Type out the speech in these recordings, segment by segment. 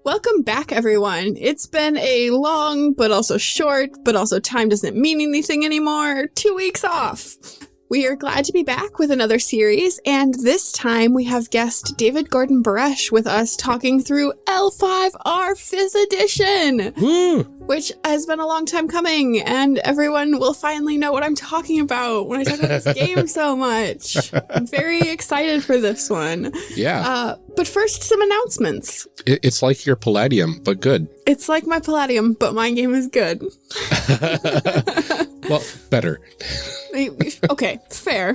Welcome back, everyone. It's been a long, but also short, but also time doesn't mean anything anymore. 2 weeks off. We are glad to be back with another series, and this time we have guest David Gordon Buresh with us talking through L5R 5th edition, which has been a long time coming, and everyone will finally know what I'm talking about when I talk about this game so much. I'm very excited for this one. Yeah. But first, some announcements. It's like your Palladium, but good. It's like my Palladium, but my game is good. Well, better. Okay, fair.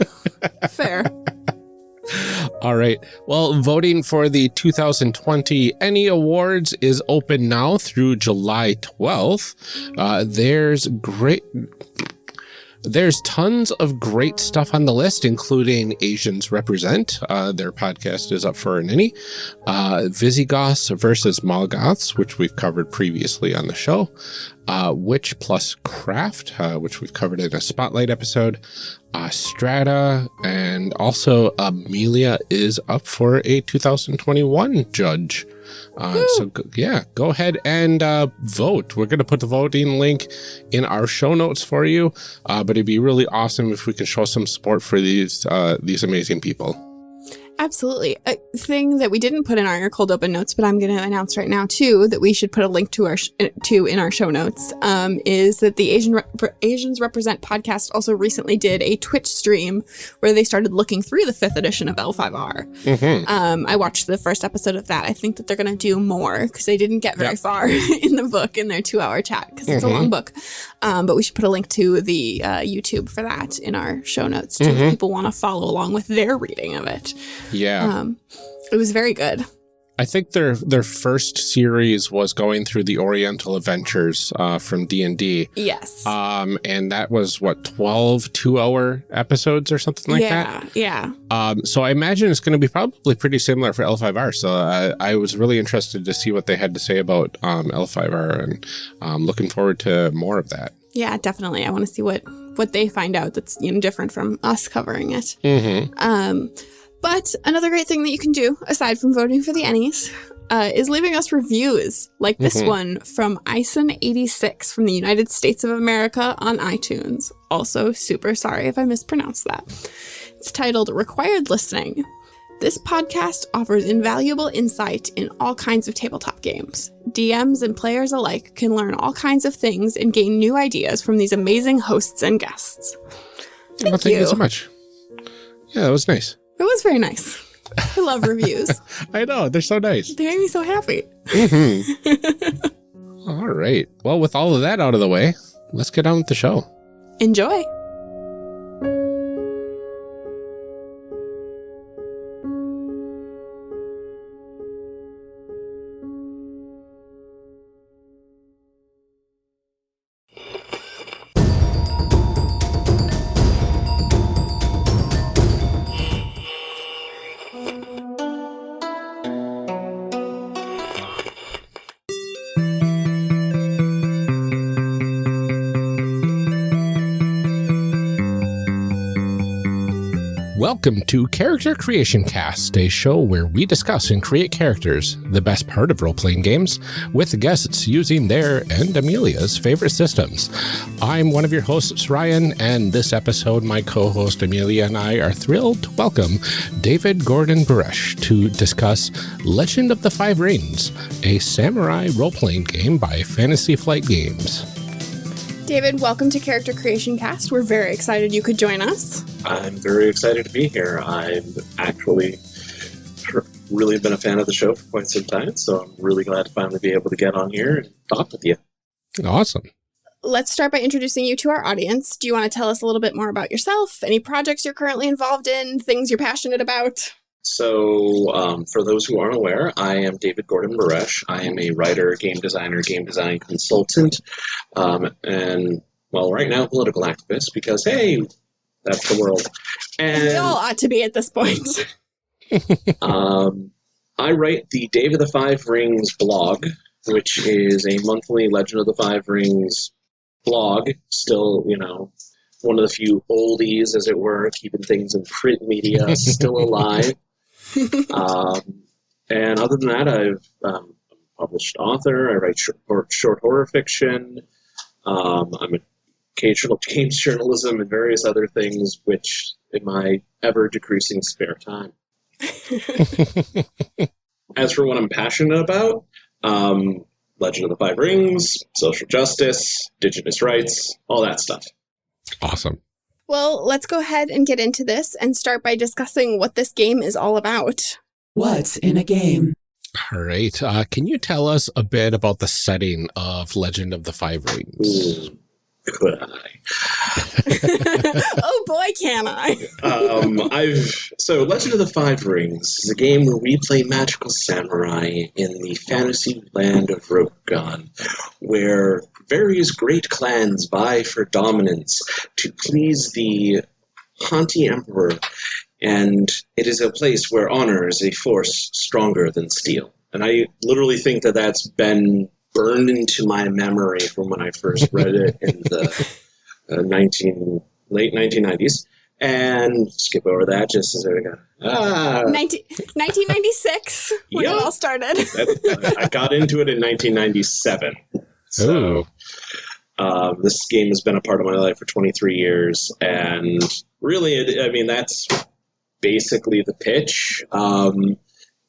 All right. Well, voting for the 2020 ENnie Awards is open now through July 12th. There's tons of great stuff on the list, including Asians Represent. Their podcast is up for an ENnie. Visigoths versus Molgoths, which we've covered previously on the show. Witch plus Craft, which we've covered in a Spotlight episode. Strata, and also Amelia is up for a 2021 judge. So go ahead and vote. We're going to put the voting link in our show notes for you, but it'd be really awesome if we can show some support for these amazing people. Absolutely. A thing that we didn't put in our cold open notes, but I'm going to announce right now too, that we should put a link to in our show notes, is that the Asians Represent podcast also recently did a Twitch stream where they started looking through the 5th edition of L5R. Mm-hmm. I watched the first episode of that. I think that they're going to do more because they didn't get very far in the book in their 2-hour chat because it's a long book. But we should put a link to the YouTube for that in our show notes too, if people want to follow along with their reading of it. Yeah. It was very good. I think their first series was going through the Oriental Adventures from D&D. Yes. And that was, 12 2-hour episodes or something like that? Yeah. So I imagine it's going to be probably pretty similar for L5R. So I was really interested to see what they had to say about L5R, and looking forward to more of that. Yeah, definitely. I want to see what they find out that's different from us covering it. But another great thing that you can do, aside from voting for the ENnies, is leaving us reviews like this one from Ison86 from the United States of America on iTunes. Also, super sorry if I mispronounced that. It's titled Required Listening. This podcast offers invaluable insight in all kinds of tabletop games. DMs and players alike can learn all kinds of things and gain new ideas from these amazing hosts and guests. Thank you so much. Yeah, that was nice. It was very nice. I love reviews. I know. They're so nice. They make me so happy. All right. Well, with all of that out of the way, let's get on with the show. Enjoy. Welcome to Character Creation Cast, a show where we discuss and create characters, the best part of role-playing games, with guests using their and Amelia's favorite systems. I'm one of your hosts, Ryan, and this episode, my co-host Amelia and I are thrilled to welcome David Gordon Buresh to discuss Legend of the Five Rings, a samurai role-playing game by Fantasy Flight Games. David, welcome to Character Creation Cast. We're very excited you could join us. I'm very excited to be here. I've actually really been a fan of the show for quite some time, so I'm really glad to finally be able to get on here and talk with you. Awesome. Let's start by introducing you to our audience. Do you want to tell us a little bit more about yourself, any projects you're currently involved in, things you're passionate about? So, for those who aren't aware, I am David Gordon Buresh. I am a writer, game designer, game design consultant, and, well, right now, political activist, because, hey, that's the world. And we all ought to be at this point. I write the Dave of the Five Rings blog, which is a monthly Legend of the Five Rings blog, still, one of the few oldies, as it were, keeping things in print media still alive. And other than that, I'm a published author. I write short horror fiction. I'm an occasional games journalism and various other things, which in my ever-decreasing spare time. As for what I'm passionate about, Legend of the Five Rings, social justice, indigenous rights, all that stuff. Awesome. Well, let's go ahead and get into this and start by discussing what this game is all about. What's in a game? All right. Can you tell us a bit about the setting of Legend of the Five Rings? Could I? Oh boy, can I! So Legend of the Five Rings is a game where we play magical samurai in the fantasy land of Rokugan, where various great clans vie for dominance to please the haughty emperor, and it is a place where honor is a force stronger than steel. And I literally think that that's been burned into my memory from when I first read it in the late 1990s. And skip over that just as we go. 1996, when it all started. I got into it in 1997. So this game has been a part of my life for 23 years. And really, I mean, that's basically the pitch.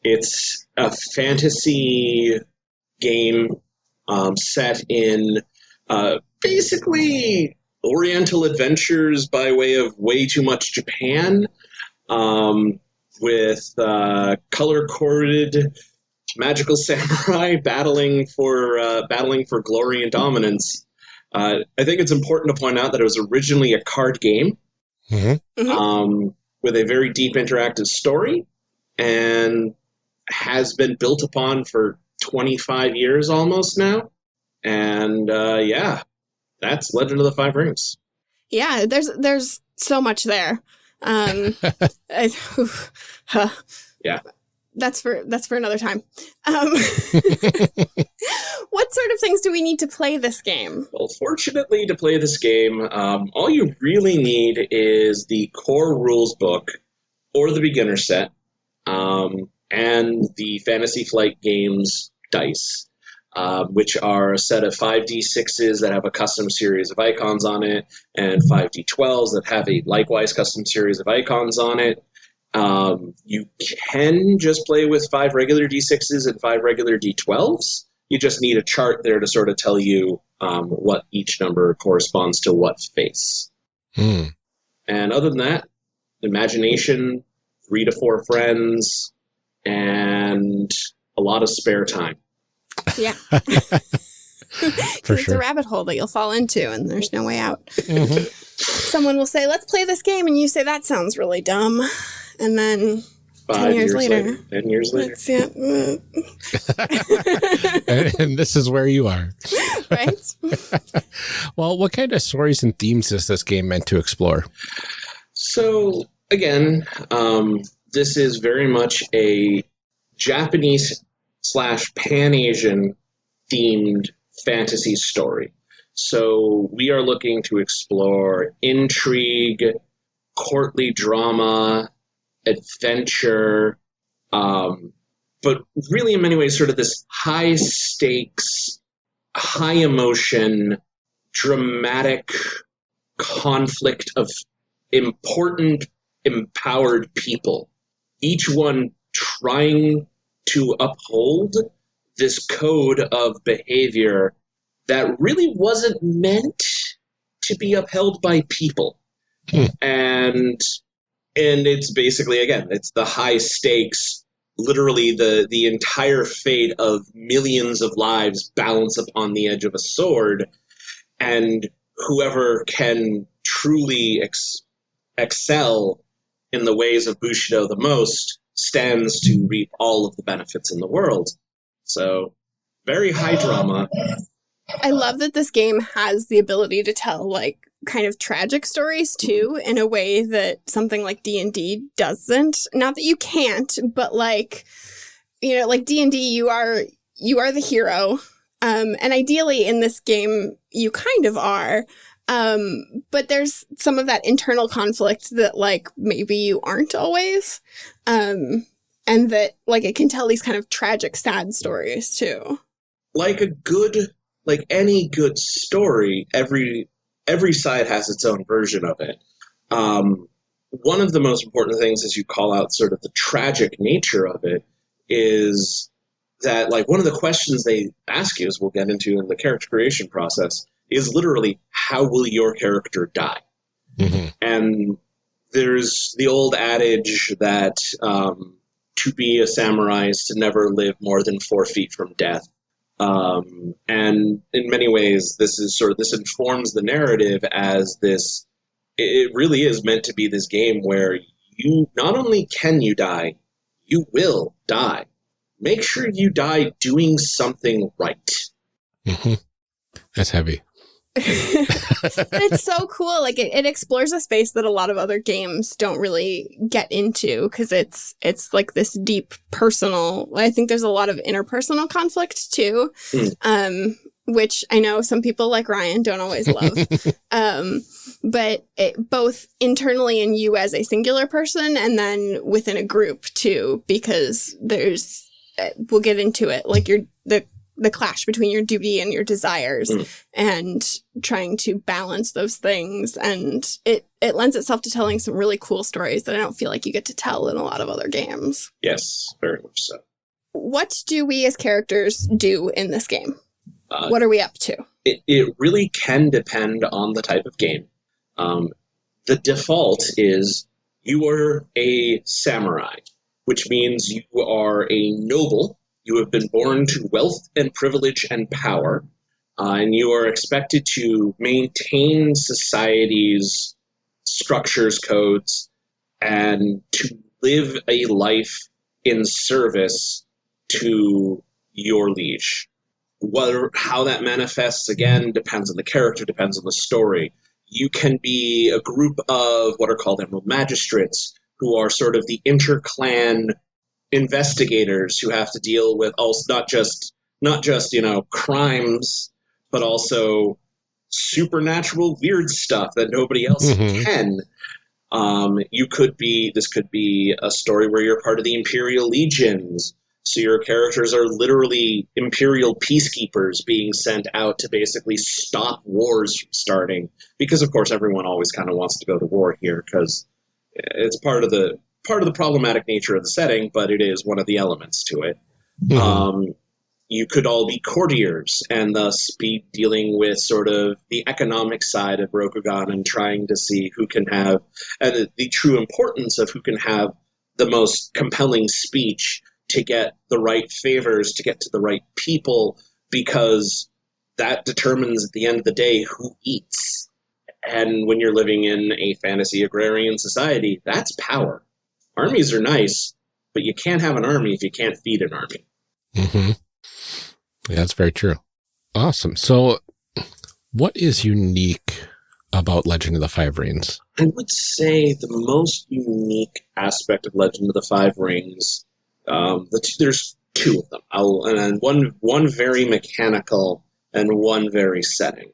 It's a fantasy game set in basically Oriental adventures by way of way too much Japan, with color-coded magical samurai battling for glory and dominance. I think it's important to point out that it was originally a card game with a very deep interactive story, and has been built upon for 25 years almost now. And that's Legend of the Five Rings. Yeah, there's so much there. Yeah. That's for another time. What sort of things do we need to play this game? Well, fortunately, to play this game, all you really need is the core rules book or the beginner set, and the Fantasy Flight Games dice, which are a set of 5d6s that have a custom series of icons on it, and 5d12s that have a likewise custom series of icons on it. You can just play with 5 regular d6s and 5 regular d12s. You just need a chart there to sort of tell you what each number corresponds to what face. And other than that, imagination, 3 to 4 friends, and a lot of spare time. Yeah. For It's sure. a rabbit hole that you'll fall into, and there's no way out. Someone will say, let's play this game, and you say, that sounds really dumb. And then 10 years later. 10 years later. And this is where you are. Right? Well, what kind of stories and themes is this game meant to explore? So, again, this is very much a Japanese/Pan-Asian themed fantasy story. So we are looking to explore intrigue, courtly drama, adventure, but really in many ways sort of this high stakes, high emotion, dramatic conflict of important, empowered people, each one trying to uphold this code of behavior that really wasn't meant to be upheld by people. And it's basically, again, it's the high stakes, literally the entire fate of millions of lives balance upon the edge of a sword, and whoever can truly excel in the ways of Bushido the most stands to reap all of the benefits in the world. So, very high drama. I love that this game has the ability to tell, like, kind of tragic stories, too, in a way that something like D&D doesn't. Not that you can't, but, like, you know, like D&D, you are the hero. And ideally, in this game, you kind of are. But there's some of that internal conflict that, like, maybe you aren't always. And that, like, it can tell these kind of tragic, sad stories, too. like any good story, every side has its own version of it. One of the most important things, as you call out sort of the tragic nature of it, is that, like, one of the questions they ask you, as we'll get into in the character creation process, is literally, how will your character die? Mm-hmm. And there's the old adage that to be a samurai is to never live more than 4 feet from death. And in many ways, this informs the narrative as this. It really is meant to be this game where you not only can you die, you will die. Make sure you die doing something right. Mm-hmm. That's heavy. It's so cool. Like it explores a space that a lot of other games don't really get into, because it's like this deep personal. I think there's a lot of interpersonal conflict too, which I know some people like Ryan don't always love. But both internally in you as a singular person, and then within a group too, because there's we'll get into it, like the clash between your duty and your desires, and trying to balance those things. And it lends itself to telling some really cool stories that I don't feel like you get to tell in a lot of other games. Yes, very much so. What do we as characters do in this game? What are we up to? It really can depend on the type of game. The default is you are a samurai, which means you are a noble. You have been born to wealth and privilege and power, and you are expected to maintain society's structures, codes, and to live a life in service to your liege. How that manifests, again, depends on the character, depends on the story. You can be a group of what are called emerald magistrates, who are sort of the inter-clan investigators who have to deal with also not just crimes, but also supernatural weird stuff that nobody else can. This could be a story where you're part of the Imperial Legions, so your characters are literally Imperial peacekeepers being sent out to basically stop wars from starting, because of course everyone always kind of wants to go to war here, because it's part of the problematic nature of the setting, but it is one of the elements to it. You could all be courtiers and thus be dealing with sort of the economic side of Rokugan and trying to see who can have, and the true importance of who can have the most compelling speech to get the right favors, to get to the right people, because that determines at the end of the day who eats. And when you're living in a fantasy agrarian society, that's power. Armies are nice, but you can't have an army if you can't feed an army. Mm-hmm. Yeah, that's very true. Awesome. So what is unique about Legend of the Five Rings? I would say the most unique aspect of Legend of the Five Rings, there's two of them, and one very mechanical and one very setting.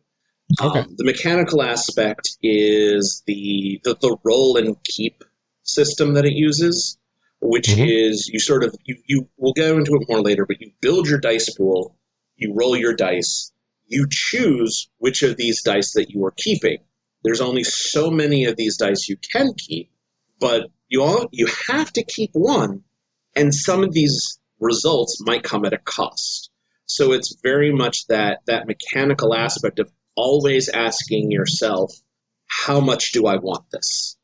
Okay. The mechanical aspect is the roll and keep system that it uses, which is you we'll go into it more later, but you build your dice pool, you roll your dice, you choose which of these dice that you are keeping. There's only so many of these dice you can keep, but you have to keep one, and some of these results might come at a cost. So it's very much that mechanical aspect of always asking yourself, how much do I want this?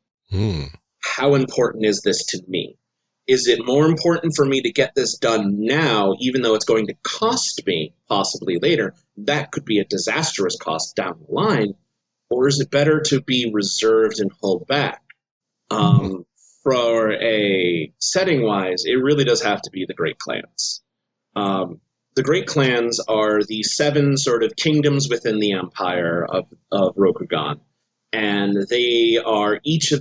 How important is this to me? Is it more important for me to get this done now, even though it's going to cost me possibly later? That could be a disastrous cost down the line. Or is it better to be reserved and hold back? For a setting-wise, it really does have to be the Great Clans. The Great Clans are the 7 sort of kingdoms within the empire of Rokugan, and they are each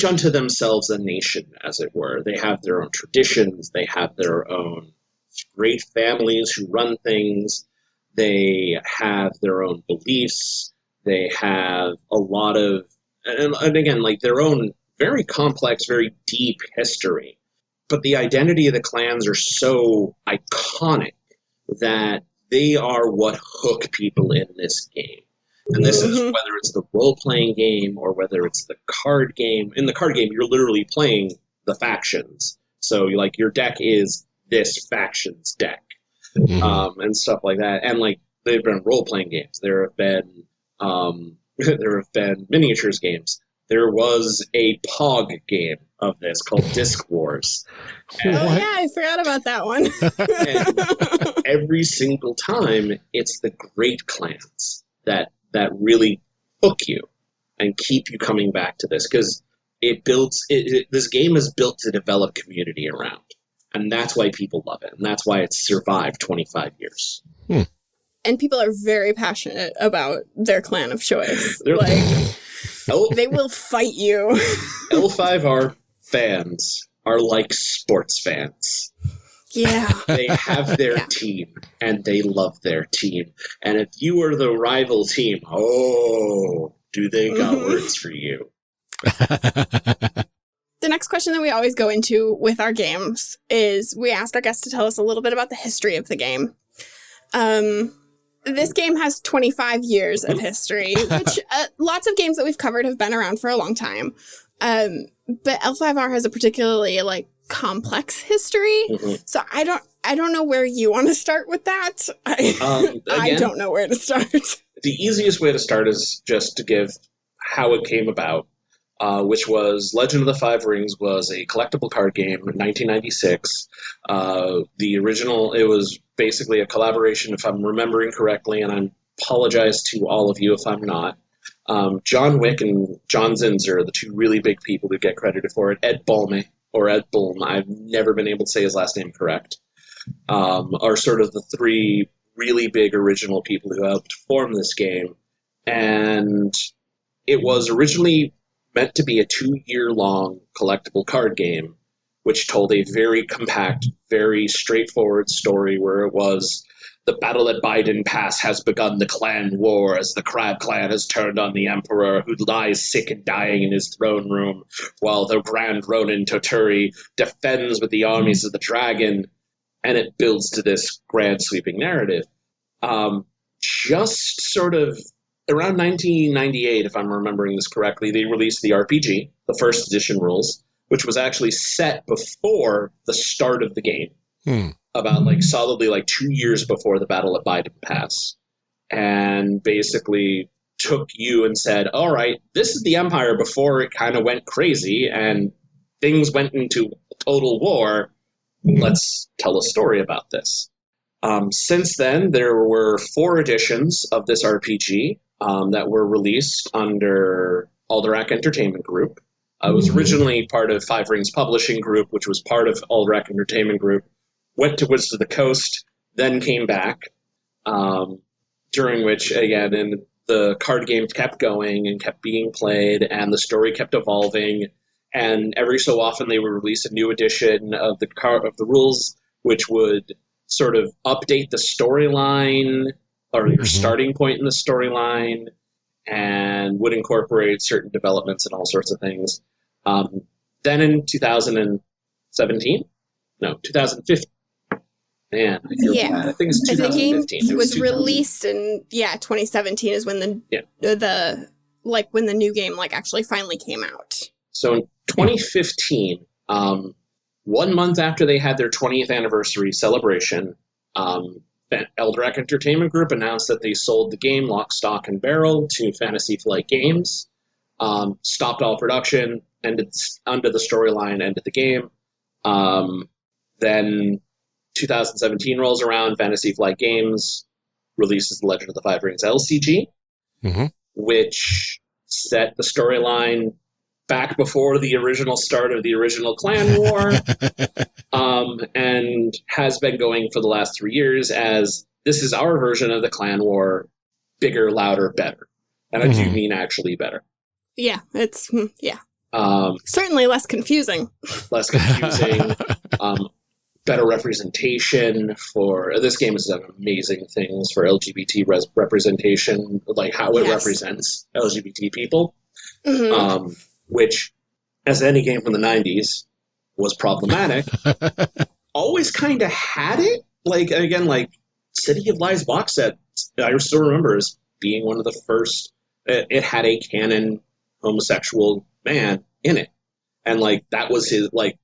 unto themselves a nation, as it were. They have their own traditions, they have their own great families who run things, they have their own beliefs, they have a lot of, and again, like their own very complex, very deep history. But the identity of the clans are so iconic that they are what hook people in this game. And this is whether it's the role-playing game or whether it's the card game. In the card game, you're literally playing the factions. So, like, your deck is this faction's deck, and stuff like that. And, like, they've been role-playing games. There have been miniatures games. There was a POG game of this called Disc Wars. And, I forgot about that one. And every single time, it's the great clans that really hook you and keep you coming back to this, because this game is built to develop community around, and that's why people love it, and that's why it's survived 25 years. And people are very passionate about their clan of choice. They will fight you. L5R fans are like sports fans. Yeah. They have their team, and they love their team. And if you are the rival team, do they got words for you? The next question that we always go into with our games is we ask our guests to tell us a little bit about the history of the game. This game has 25 years of history, which lots of games that we've covered have been around for a long time. But L5R has a particularly complex history. So I don't know where you want to start with that. I don't know where to start. The easiest way to start is just to give how it came about, which was Legend of the Five Rings was a collectible card game in 1996. The original, it was basically a collaboration, if I'm remembering correctly, and I apologize to all of you if I'm not. John Wick and John Zinzer are the two really big people who get credited for it. Ed Bulme, or Ed Bulm, I've never been able to say his last name correct, are sort of the three really big original people who helped form this game. And it was originally meant to be a 2-year-long collectible card game, which told a very compact, very straightforward story where it was the battle at Biden Pass has begun the clan war as the Crab Clan has turned on the Emperor, who lies sick and dying in his throne room, while the Grand Ronin Toturi defends with the armies of the dragon, and it builds to this grand sweeping narrative. Just sort of around 1998, if I'm remembering this correctly, they released the RPG, the first edition rules, which was actually set before the start of the game. About solidly 2 years before the Battle at Biden Pass, and basically took you and said, all right, this is the Empire before it kind of went crazy and things went into total war. Let's tell a story about this. Since then, there were 4 editions of this RPG that were released under Alderac Entertainment Group. It was originally part of Five Rings Publishing Group, which was part of Alderac Entertainment Group. Went to Wizards of the Coast, then came back, during which, again, and the card game kept going and kept being played, and the story kept evolving, and every so often they would release a new edition of the rules, which would sort of update the storyline, or your starting point in the storyline, and would incorporate certain developments and all sorts of things. Then in 2015. Man, I feel bad. I think it's 2015. The game was released in 2017 is when the when the new game actually finally came out. So in 2015, 1 month after they had their 20th anniversary celebration, Alderac Entertainment Group announced that they sold the game lock, stock, and barrel to Fantasy Flight Games, stopped all production, ended the storyline, ended the game. Then 2017 rolls around, Fantasy Flight Games releases the Legend of the Five Rings LCG, which set the storyline back before the original start of the original clan war, and has been going for the last 3 years as this is our version of the clan war, bigger, louder, better. And I do mean actually better. Yeah, it's, certainly less confusing. Less confusing. Better representation for this game has done amazing things for LGBT representation, how it represents LGBT people, which, as any game from the 90s, was problematic. Always kind of had it. City of Lies box set, I still remember as being one of the first. It had a canon homosexual man in it, and like that was his like,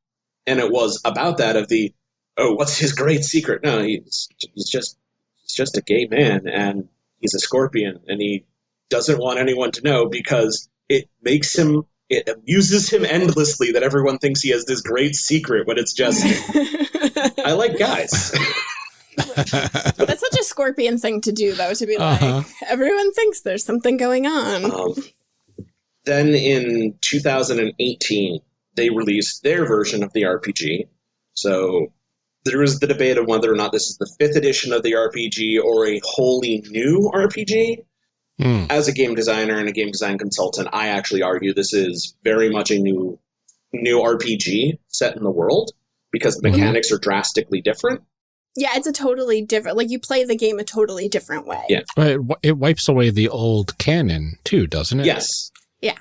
and it was about that of the, oh, what's his great secret? No, he's just a gay man, and he's a scorpion, and he doesn't want anyone to know because it amuses him endlessly that everyone thinks he has this great secret when it's just, I like guys. That's such a scorpion thing to do, though, to be like, everyone thinks there's something going on. Then in 2018, they released their version of the RPG. So there was the debate of whether or not this is the 5th edition of the RPG or a wholly new RPG. As a game designer and a game design consultant, I actually argue this is very much a new RPG set in the world because the mechanics are drastically different. Yeah, it's a totally different, like, you play the game a totally different way. Yeah. It wipes away the old canon, too, doesn't it? Yes. Yeah.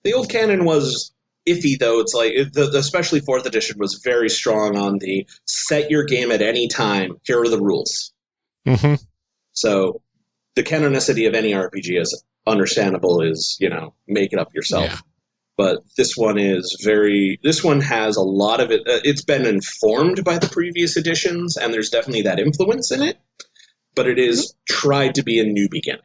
The old canon was iffy, though. It's like, especially 4th edition was very strong on the set your game at any time, here are the rules. Mm-hmm. So the canonicity of any RPG is understandable, is, make it up yourself. Yeah. But this one has a lot of it. It's been informed by the previous editions, and there's definitely that influence in it. But it is tried to be a new beginning.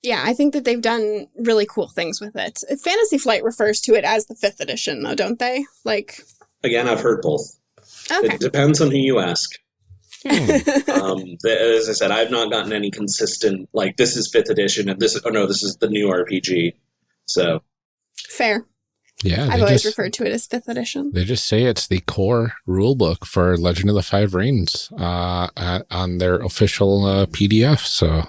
Yeah, I think that they've done really cool things with it. Fantasy Flight refers to it as the 5th edition, though, don't they? Like, again, I've heard both. Okay. It depends on who you ask. As I said, I've not gotten any consistent, like, this is 5th edition, and this is the new RPG. So. Fair. Yeah, I've always referred to it as 5th edition. They just say it's the core rulebook for Legend of the Five Rings on their official PDF. So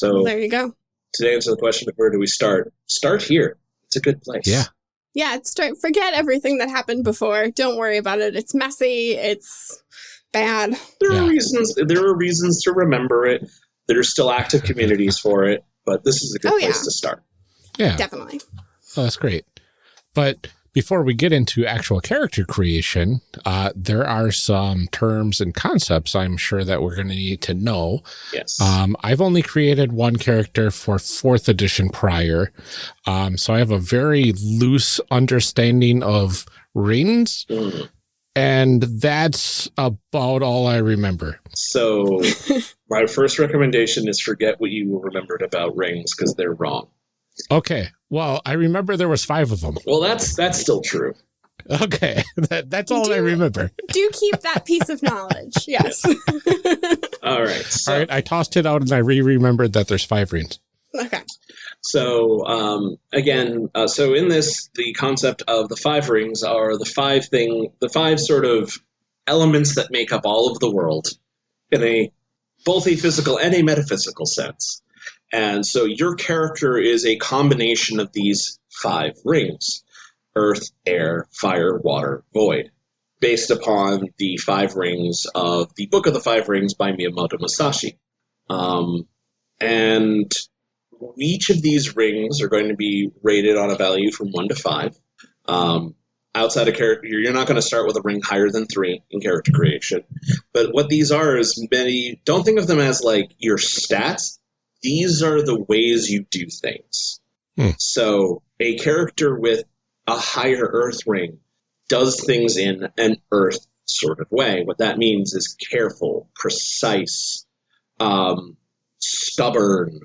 well, there you go. To answer the question of where do we start? Start here. It's a good place. Yeah. Yeah, forget everything that happened before. Don't worry about it. It's messy. It's bad. There are reasons to remember it. There are still active communities for it, but this is a good place to start. Yeah. Definitely. Oh, that's great. But before we get into actual character creation, there are some terms and concepts I'm sure that we're going to need to know. Yes. I've only created one character for 4th edition prior, so I have a very loose understanding of rings, and that's about all I remember. So my first recommendation is forget what you remembered about rings, because they're wrong. Okay. Well, I remember there was 5 of them. Well, that's still true. Okay. That's all I remember. Do keep that piece of knowledge. Yes. All right. All right. I tossed it out and I remembered that there's 5 rings. Okay. So, again, so in this, the concept of the 5 rings are the 5 sort of elements that make up all of the world in both a physical and a metaphysical sense. And so your character is a combination of these 5 rings: earth, air, fire, water, void, based upon the 5 rings of the Book of the 5 Rings by Miyamoto Musashi. And each of these rings are going to be rated on a value from 1 to 5. Outside of character, you're not going to start with a ring higher than 3 in character creation. But what these are is don't think of them as like your stats. These are the ways you do things. So a character with a higher earth ring does things in an earth sort of way. What that means is careful, precise, stubborn,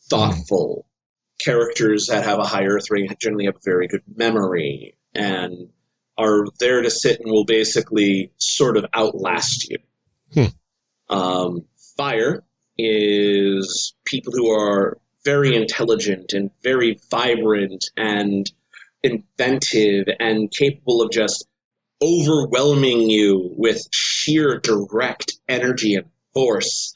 thoughtful. Characters that have a high earth ring generally have a very good memory and are there to sit and will basically sort of outlast you. Fire is people who are very intelligent and very vibrant and inventive and capable of just overwhelming you with sheer direct energy and force.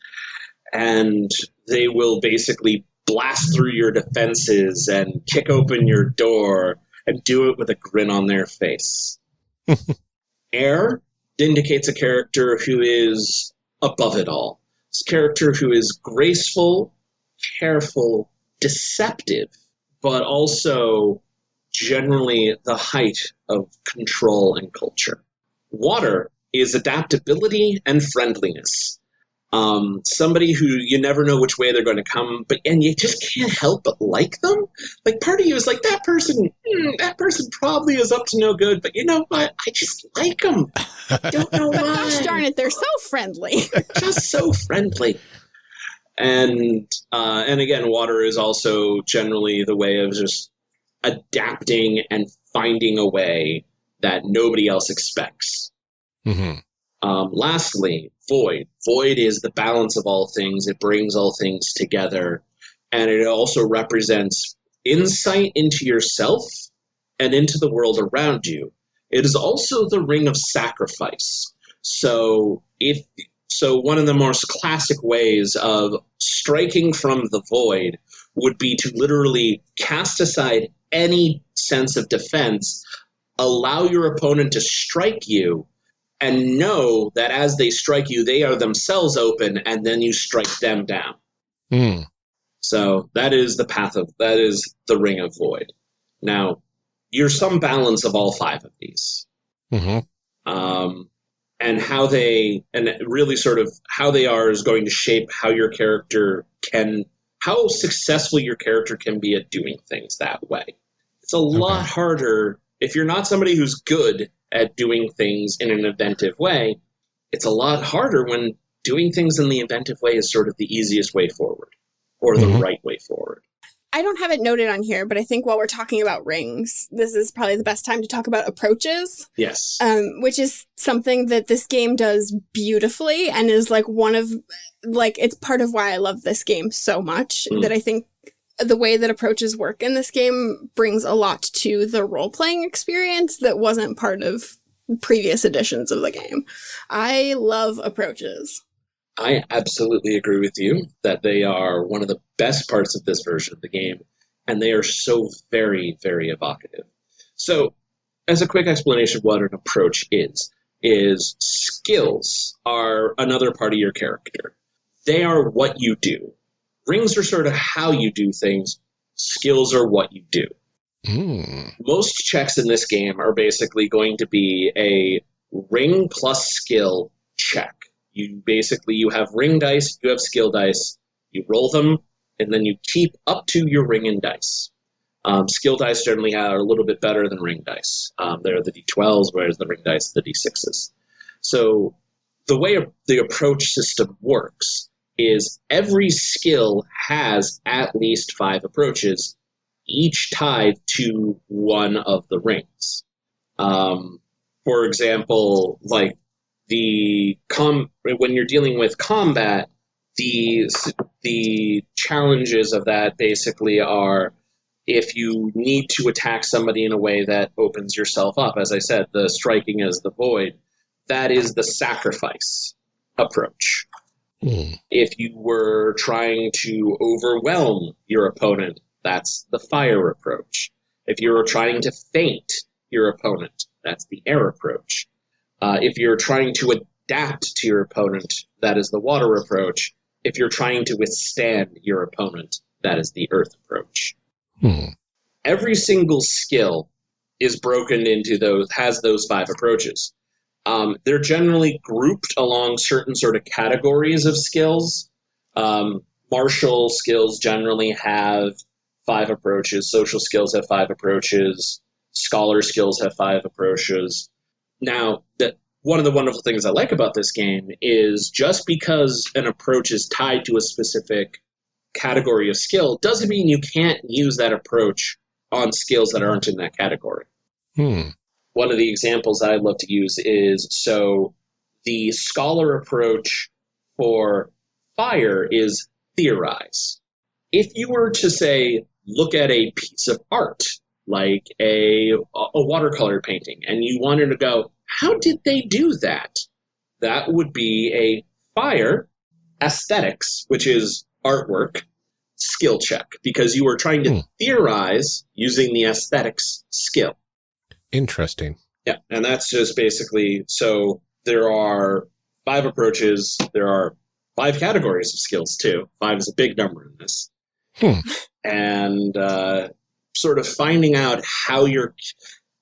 And they will basically blast through your defenses and kick open your door and do it with a grin on their face. Air indicates a character who is above it all. It's a character who is graceful, careful, deceptive, but also generally the height of control and culture. Water is adaptability and friendliness. somebody who you never know which way they're going to come, and you just can't help but like them. Like, part of you is like, that person probably is up to no good, but you know what? I just like them. I don't know why. But gosh darn it, they're so friendly. Just so friendly. And again, water is also generally the way of just adapting and finding a way that nobody else expects. Mm-hmm. Lastly, void. Void is the balance of all things. It brings all things together. And it also represents insight into yourself and into the world around you. It is also the ring of sacrifice. So one of the most classic ways of striking from the void would be to literally cast aside any sense of defense, allow your opponent to strike you, and know that as they strike you, they are themselves open, and then you strike them down. Mm. So that is that is the ring of void. Now, you're some balance of all 5 of these. Mm-hmm. And how they are is going to shape how how successful your character can be at doing things that way. It's a lot harder if you're not somebody who's good at doing things in an inventive way. It's a lot harder when doing things in the inventive way is sort of the easiest way forward, or the right way forward. I don't have it noted on here, but I think while we're talking about rings, this is probably the best time to talk about approaches. Yes. Which is something that this game does beautifully, and is it's part of why I love this game so much, that I think the way that approaches work in this game brings a lot to the role-playing experience that wasn't part of previous editions of the game. I love approaches. I absolutely agree with you that they are one of the best parts of this version of the game, and they are so very, very evocative. So, as a quick explanation of what an approach is skills are another part of your character. They are what you do. Rings are sort of how you do things. Skills are what you do. Mm. Most checks in this game are basically going to be a ring plus skill check. You have ring dice, you have skill dice, you roll them, and then you keep up to your ring and dice. Skill dice generally are a little bit better than ring dice. They're the D12s, whereas the ring dice are the D6s. So the way the approach system works is every skill has at least 5 approaches, each tied to one of the rings. For example, like when you're dealing with combat, the challenges of that basically are if you need to attack somebody in a way that opens yourself up. As I said, the striking as the void, that is the sacrifice approach. If you were trying to overwhelm your opponent, that's the fire approach. If you were trying to feint your opponent, that's the air approach. If you're trying to adapt to your opponent, that is the water approach. If you're trying to withstand your opponent, that is the earth approach. Every single skill is broken into has those 5 approaches. They're generally grouped along certain sort of categories of skills. Martial skills generally have 5 approaches. Social skills have 5 approaches. Scholar skills have 5 approaches. Now, one of the wonderful things I like about this game is just because an approach is tied to a specific category of skill doesn't mean you can't use that approach on skills that aren't in that category. One of the examples I love to use is, the scholar approach for fire is theorize. If you were to say, look at a piece of art, like a watercolor painting, and you wanted to go, how did they do that? That would be a fire aesthetics, which is artwork, skill check, because you are trying to theorize using the aesthetics skill. Interesting. Yeah, and that's just basically, so there are 5 approaches, there are 5 categories of skills too. 5 is a big number in this. And sort of finding out how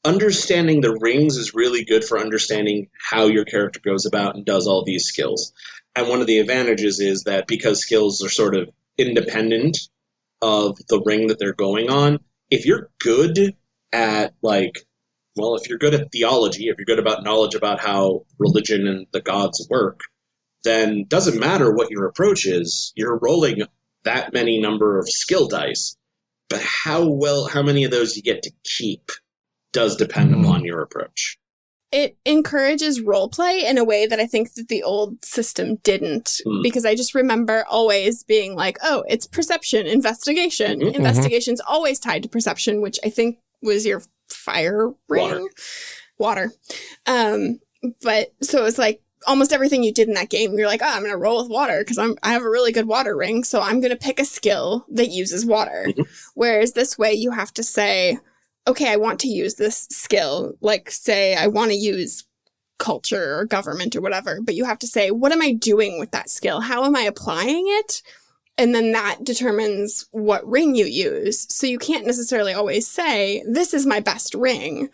understanding the rings is really good for understanding how your character goes about and does all these skills. And one of the advantages is that because skills are sort of independent of the ring that they're going on, if you're good at, like, well, if you're good at theology, if you're good about knowledge about how religion and the gods work, then it doesn't matter what your approach is. You're rolling that many number of skill dice, but how many of those you get to keep does depend upon your approach. It encourages roleplay in a way that I think that the old system didn't, because I just remember always being like, oh, it's perception, investigation. Investigation's always tied to perception, which I think was your fire ring? Water. But so it was like almost everything you did in that game, you're like, oh, I'm going to roll with water because I have a really good water ring, so I'm going to pick a skill that uses water. Whereas this way you have to say, okay, I want to use this skill. Like, say I want to use culture or government or whatever, but you have to say, what am I doing with that skill? How am I applying it? And then that determines what ring you use. So you can't necessarily always say, this is my best ring.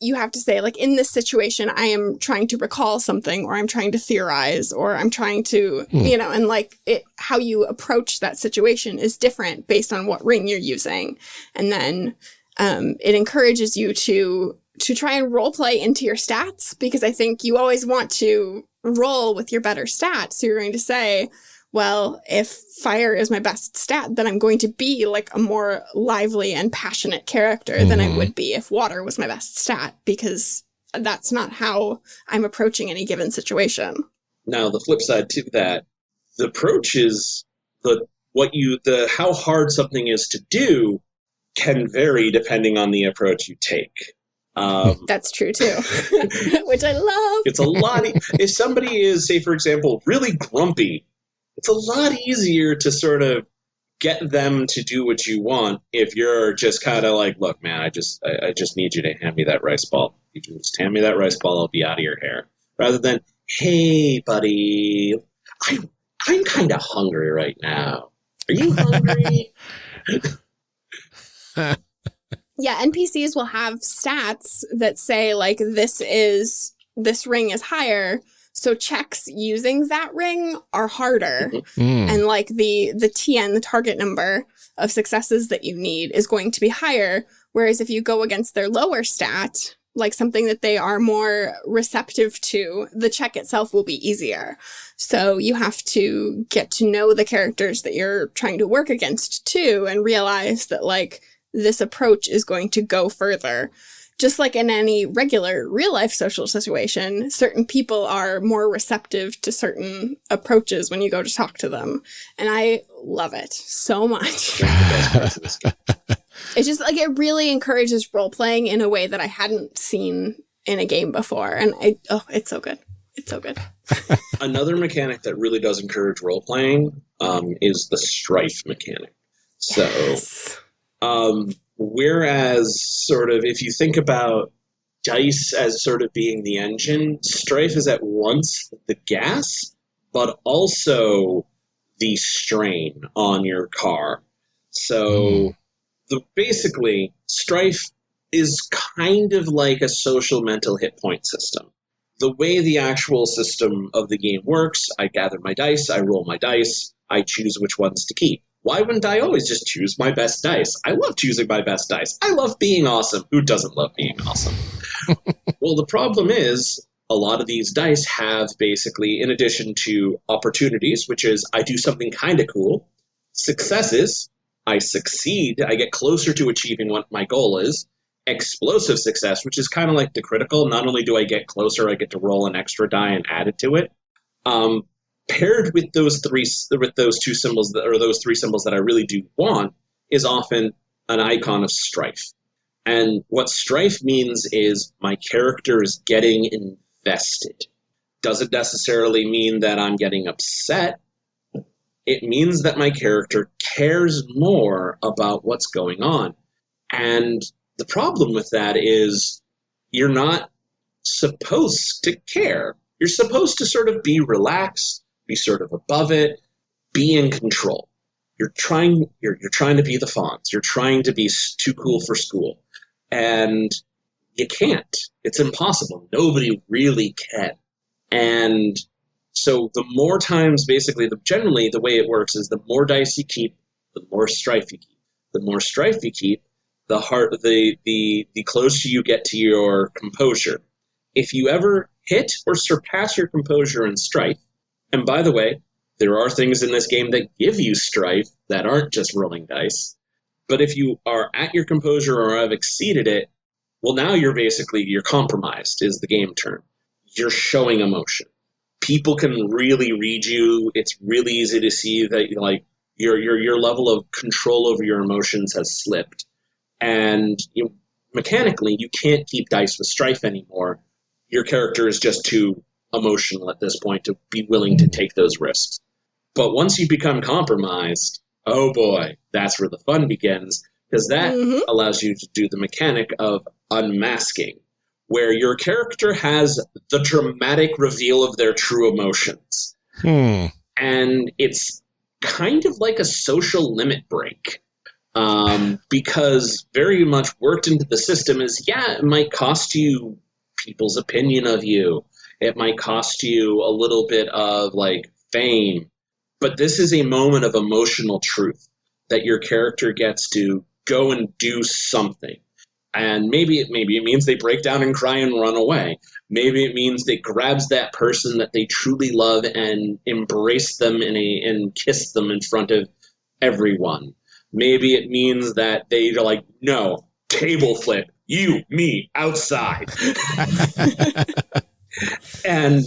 You have to say, like, in this situation, I am trying to recall something, or I'm trying to theorize, or I'm trying to, and like how you approach that situation is different based on what ring you're using. And then it encourages you to try and role play into your stats, because I think you always want to roll with your better stats. So you're going to say, well, if fire is my best stat, then I'm going to be like a more lively and passionate character than I would be if water was my best stat, because that's not how I'm approaching any given situation. Now, the flip side to that, the approach is how hard something is to do can vary depending on the approach you take. That's true too, which I love. It's a lot. If somebody is, say, for example, really grumpy, it's a lot easier to sort of get them to do what you want if you're just kind of like, look, man, I just need you to hand me that rice ball. If you can just hand me that rice ball, I'll be out of your hair. Rather than, hey, buddy, I'm kind of hungry right now. Are you hungry? Yeah, NPCs will have stats that say, like, this ring is higher, so checks using that ring are harder. And, like, the TN, the target number of successes that you need, is going to be higher, whereas if you go against their lower stat, like something that they are more receptive to, the check itself will be easier. So you have to get to know the characters that you're trying to work against, too, and realize that, like, this approach is going to go further. Just like in any regular real-life social situation, certain people are more receptive to certain approaches when you go to talk to them. And I love it so much. It's just like, it really encourages role-playing in a way that I hadn't seen in a game before. And it's so good. It's so good. Another mechanic that really does encourage role-playing is the strife mechanic. Yes. Whereas sort of if you think about dice as sort of being the engine, strife is at once the gas, but also the strain on your car. So basically, strife is kind of like a social mental hit point system. The way the actual system of the game works, I gather my dice, I roll my dice, I choose which ones to keep. Why wouldn't I always just choose my best dice? I love choosing my best dice. I love being awesome. Who doesn't love being awesome? Well, the problem is a lot of these dice have basically, in addition to opportunities, which is I do something kind of cool, successes, I succeed, I get closer to achieving what my goal is, explosive success, which is kind of like the critical. Not only do I get closer, I get to roll an extra die and add it to it. Paired with those two symbols, those three symbols that I really do want, is often an icon of strife. And what strife means is my character is getting invested. Doesn't necessarily mean that I'm getting upset. It means that my character cares more about what's going on. And the problem with that is you're not supposed to care. You're supposed to sort of be relaxed, be sort of above it, be in control. You're trying to be the Fonz. You're trying to be too cool for school. And you can't. It's impossible. Nobody really can. And so the more times, basically, generally the way it works is the more dice you keep, the more strife you keep. The more strife you keep, the closer you get to your composure. If you ever hit or surpass your composure in strife, and by the way, there are things in this game that give you strife that aren't just rolling dice, but if you are at your composure or have exceeded it, well, now you're compromised is the game term. You're showing emotion. People can really read you. It's really easy to see that like your level of control over your emotions has slipped. And mechanically, you can't keep dice with strife anymore. Your character is just too emotional at this point to be willing to take those risks. But once you become compromised, oh boy, that's where the fun begins, because that allows you to do the mechanic of unmasking, where your character has the dramatic reveal of their true emotions. And it's kind of like a social limit break. Because very much worked into the system is, it might cost you people's opinion of you. It might cost you a little bit of like fame. But this is a moment of emotional truth that your character gets to go and do something. And maybe it means they break down and cry and run away. Maybe it means they grabs that person that they truly love and embrace them and kiss them in front of everyone. Maybe it means that they're like, no, table flip, you, me, outside. And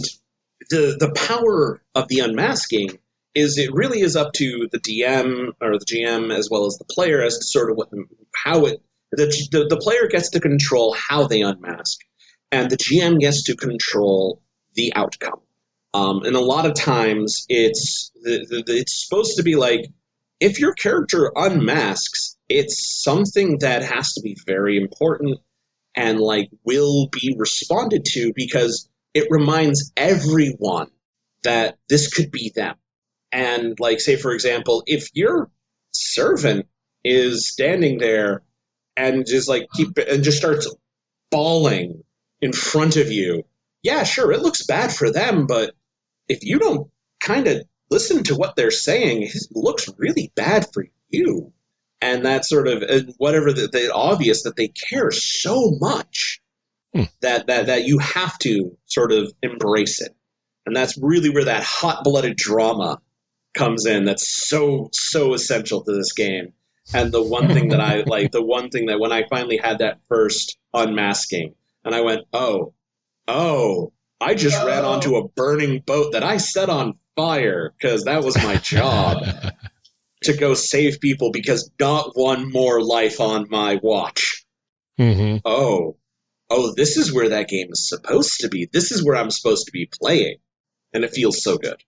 the power of the unmasking is it really is up to the DM or the GM as well as the player as to sort of the player gets to control how they unmask, and the GM gets to control the outcome. And a lot of times it's supposed to be like, if your character unmasks, it's something that has to be very important and like will be responded to because it reminds everyone that this could be them. And like, say, for example, if your servant is standing there and just like just starts bawling in front of you, yeah, sure, it looks bad for them, but if you don't kind of listen to what they're saying, it looks really bad for you. And that's sort of whatever the obvious that they care so much that you have to sort of embrace it. And that's really where that hot-blooded drama comes in. That's so essential to this game. And the one thing that I like, the one thing that when I finally had that first unmasking, and I went, oh, I just ran onto a burning boat that I set on fire because that was my job to go save people because not one more life on my watch. Oh, this is where that game is supposed to be. This is where I'm supposed to be playing. And it feels so good.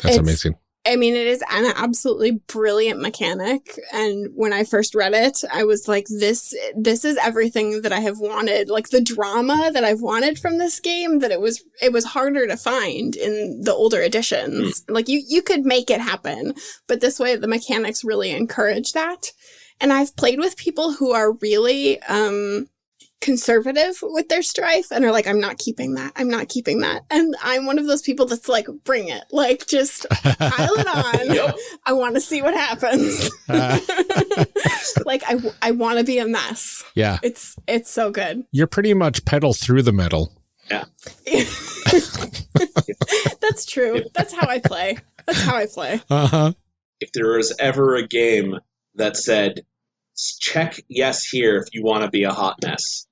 That's amazing. I mean, it is an absolutely brilliant mechanic. And when I first read it, I was like, this is everything that I have wanted. Like the drama that I've wanted from this game, that it was harder to find in the older editions. Like you could make it happen, but this way the mechanics really encourage that. And I've played with people who are really, conservative with their strife and are like, I'm not keeping that. And I'm one of those people that's like, bring it. Like, just pile it on. Yep. I want to see what happens. Like, I want to be a mess. Yeah. It's so good. You're pretty much pedal through the metal. Yeah. That's true. That's how I play. If there was ever a game that said, check yes here if you want to be a hot mess,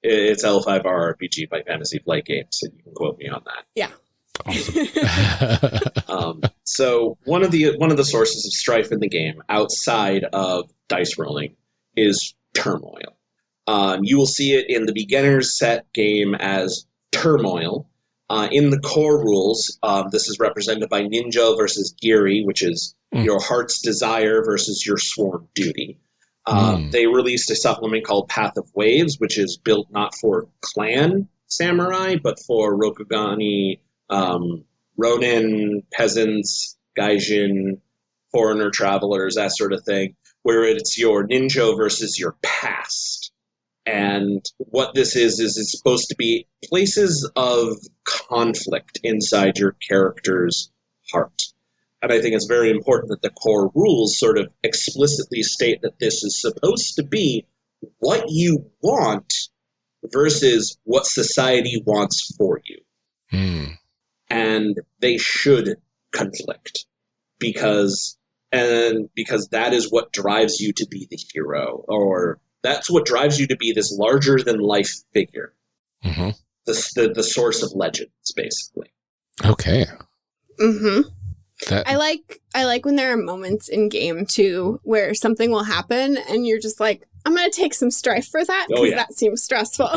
it's L5R RPG by Fantasy Flight Games, and you can quote me on that. Yeah. Awesome. So one of the sources of strife in the game, outside of dice rolling, is turmoil. You will see it in the beginner's set game as turmoil. In the core rules, this is represented by Ninja versus Giri, which is your heart's desire versus your sworn duty. They released a supplement called Path of Waves, which is built not for clan samurai, but for Rokugani, Ronin, peasants, Gaijin, foreigner travelers, that sort of thing, where it's your ninja versus your past. And what this is it's supposed to be places of conflict inside your character's heart. And I think it's very important that the core rules sort of explicitly state that this is supposed to be what you want versus what society wants for you. And they should conflict because that is what drives you to be the hero, or that's what drives you to be this larger than life figure. The source of legends, basically. Okay. I like when there are moments in game too where something will happen and you're just like, I'm going to take some strife for that because that seems stressful.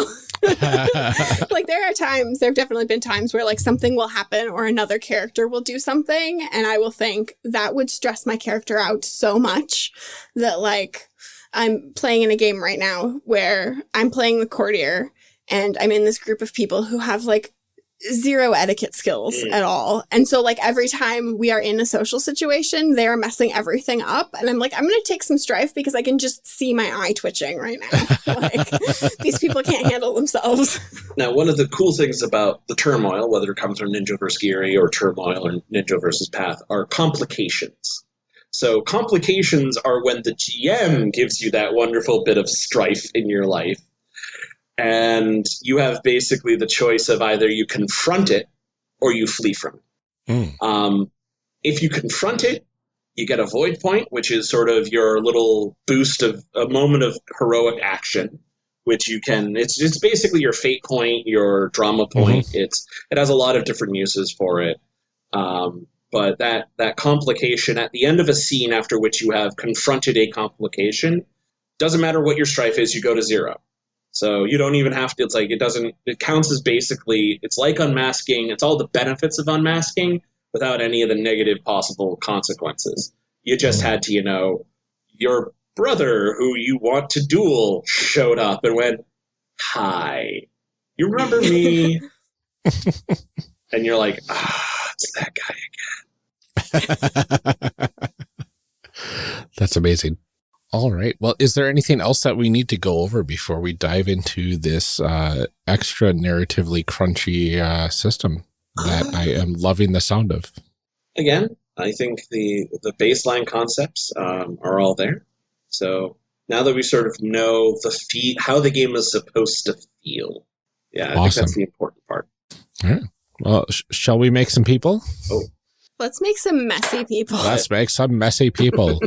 Like there have definitely been times where like something will happen or another character will do something and I will think that would stress my character out so much that like I'm playing in a game right now where I'm playing the courtier and I'm in this group of people who have like zero etiquette skills at all. And so like every time we are in a social situation, they are messing everything up. And I'm like, I'm going to take some strife because I can just see my eye twitching right now. Like these people can't handle themselves. Now, one of the cool things about the turmoil, whether it comes from Ninja vs. Geary or turmoil or Ninja versus Path, are complications. So complications are when the GM gives you that wonderful bit of strife in your life. And you have basically the choice of either you confront it or you flee from it. If you confront it, you get a void point, which is sort of your little boost of a moment of heroic action, which you can, it's basically your fate point, your drama point. It has a lot of different uses for it. But that complication at the end of a scene after which you have confronted a complication, doesn't matter what your strife is, you go to 0. So you don't even have to, it counts as basically, it's like unmasking, it's all the benefits of unmasking without any of the negative possible consequences. You just had to, your brother who you want to duel showed up and went, "Hi, you remember me?" And you're like, it's that guy again. That's amazing. All right. Well, is there anything else that we need to go over before we dive into this extra narratively crunchy system that I am loving the sound of? Again, I think the baseline concepts are all there. So now that we sort of know how the game is supposed to feel, I think that's the important part. All right. Well, shall we make some people? Oh, let's make some messy people. Let's make some messy people.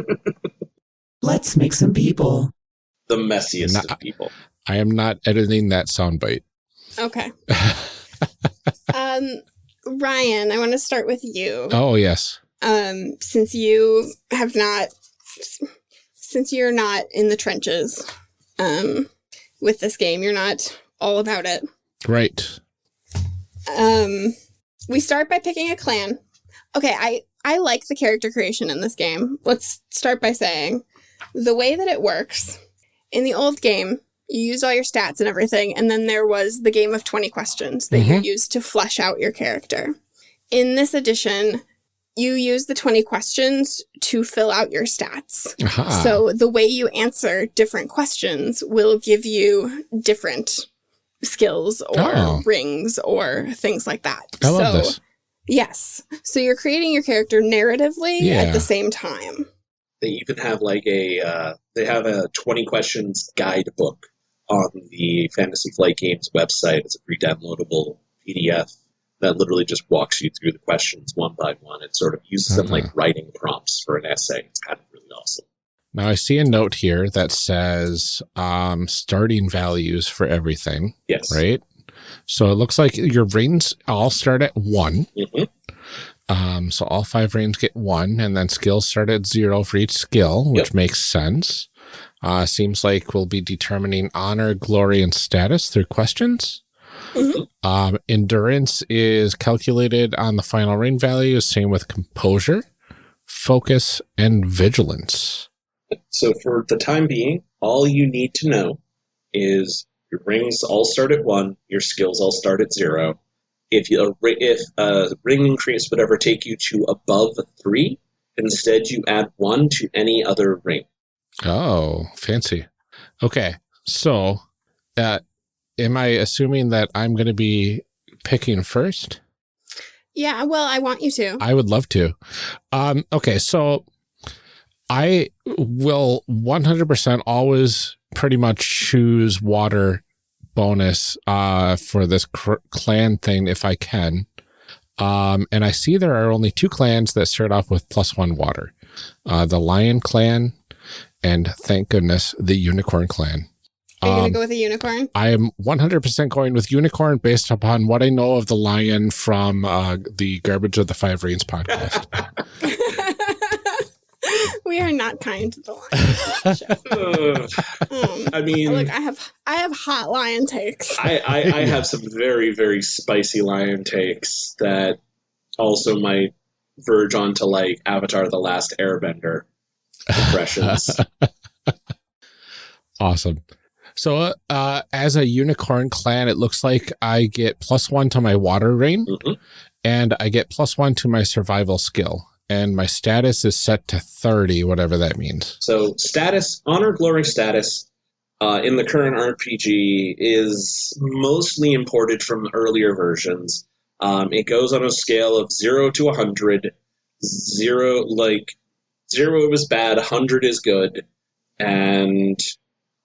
Let's make some people. The messiest of people. I am not editing that soundbite. Okay. Ryan, I want to start with you. Oh, yes. Since you're not in the trenches with this game, you're not all about it. Right. We start by picking a clan. Okay, I like the character creation in this game. Let's start by saying the way that it works, in the old game, you use all your stats and everything, and then there was the game of 20 questions that you used to flesh out your character. In this edition, you use the 20 questions to fill out your stats. So the way you answer different questions will give you different skills or rings or things like that. I love this. Yes. So you're creating your character narratively at the same time. They even have they have a 20 questions guidebook on the Fantasy Flight Games website. It's a pre-downloadable PDF that literally just walks you through the questions one by one. It sort of uses them like writing prompts for an essay. It's kind of really awesome. Now I see a note here that says starting values for everything. Yes. Right? So it looks like your rings all start at 1. So all 5 rings get 1, and then skills start at 0 for each skill, which makes sense. Seems like we'll be determining honor, glory, and status through questions. Endurance is calculated on the final ring value, same with composure, focus, and vigilance. So for the time being, all you need to know is your rings all start at 1, your skills all start at 0. If a ring increase would ever take you to above 3, instead you add 1 to any other ring. Oh, fancy. Okay, so am I assuming that I'm going to be picking first? Yeah, well, I want you to. I would love to. Okay, so I will 100% always pretty much choose water bonus for this clan thing if I can. And I see there are only 2 clans that start off with +1 water. The Lion clan and, thank goodness, the Unicorn clan. Are you going to go with a unicorn? I am 100% going with unicorn based upon what I know of the lion from the Garbage of the Five Reins podcast. We are not kind to the lion. I mean, look, I have hot lion takes. I have some very, very spicy lion takes that also might verge onto like Avatar: The Last Airbender impressions. Awesome. So as a unicorn clan, it looks like I get +1 to my water reign, and I get +1 to my survival skill. And my status is set to 30, whatever that means. So status, honor, glory status in the current RPG is mostly imported from earlier versions. It goes on a scale of 0 to 100. 0 is bad, 100 is good, and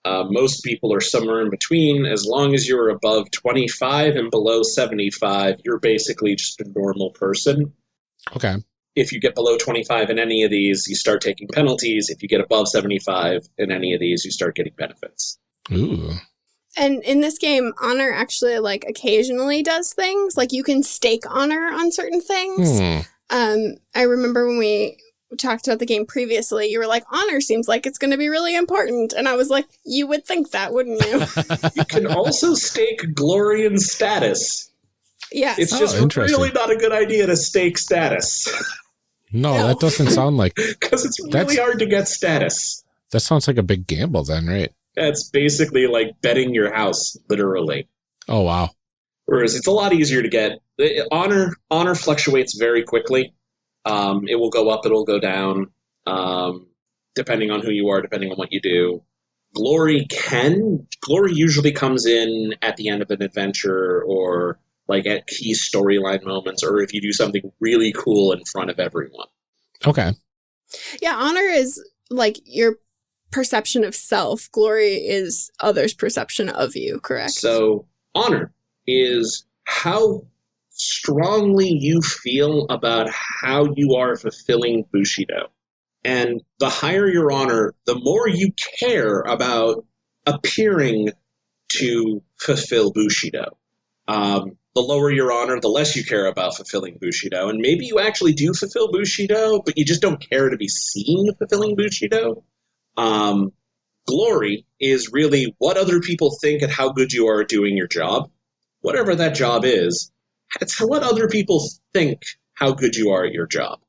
most people are somewhere in between. As long as you're above 25 and below 75, you're basically just a normal person. Okay. If you get below 25 in any of these, you start taking penalties. If you get above 75 in any of these, you start getting benefits. Ooh. And in this game, honor actually like occasionally does things. Like you can stake honor on certain things. I remember when we talked about the game previously, you were like, honor seems like it's going to be really important. And I was like, you would think that, wouldn't you? You can also stake glory and status. Yes. It's just really not a good idea to stake status. No, that doesn't sound like... Because it's really hard to get status. That sounds like a big gamble then, right? That's basically like betting your house, literally. Oh, wow. Whereas it's a lot easier to get. Honor fluctuates very quickly. It will go up, it will go down, depending on who you are, depending on what you do. Glory usually comes in at the end of an adventure or like at key storyline moments, or if you do something really cool in front of everyone. Okay. Yeah, honor is like your perception of self. Glory is others' perception of you, correct? So honor is how strongly you feel about how you are fulfilling Bushido. And the higher your honor, the more you care about appearing to fulfill Bushido. The lower your honor, the less you care about fulfilling Bushido. And maybe you actually do fulfill Bushido, but you just don't care to be seen fulfilling Bushido. Glory is really what other people think and how good you are at doing your job. Whatever that job is, it's what other people think how good you are at your job.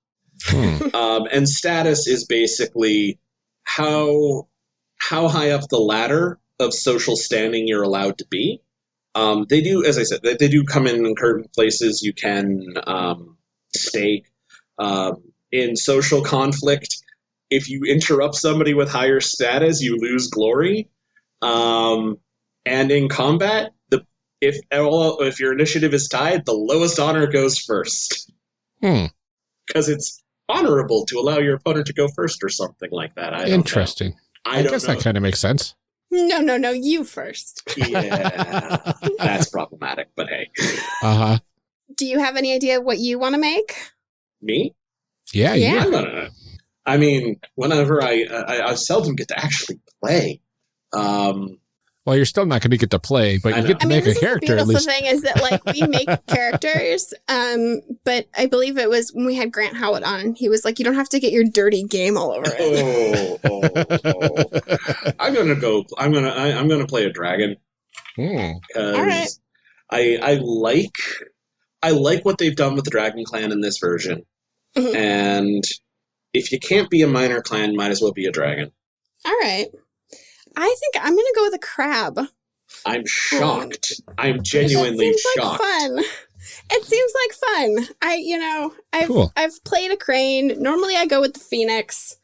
And status is basically how high up the ladder of social standing you're allowed to be. They do, as I said, they do come in certain places you can stake. In social conflict, if you interrupt somebody with higher status, you lose glory. And in combat, if your initiative is tied, the lowest honor goes first. Because it's honorable to allow your opponent to go first or something like that. Interesting. I guess that kind of makes sense. No, you first. Yeah, that's problematic, but hey. Uh-huh. Do you have any idea what you want to make? Me? Yeah. No. I mean, whenever I seldom get to actually play. Well, you're still not going to get to play, but you get to make a character at least. The thing is that, like, we make characters, but I believe it was when we had Grant Howard on, he was like, you don't have to get your dirty game all over it. I'm gonna play a dragon. Because I like what they've done with the Dragon Clan in this version. And if you can't be a minor clan, might as well be a dragon. All right. I think I'm going to go with a crab. I'm shocked. I'm genuinely shocked. Like fun. It seems like fun. I've played a crane. Normally I go with the phoenix.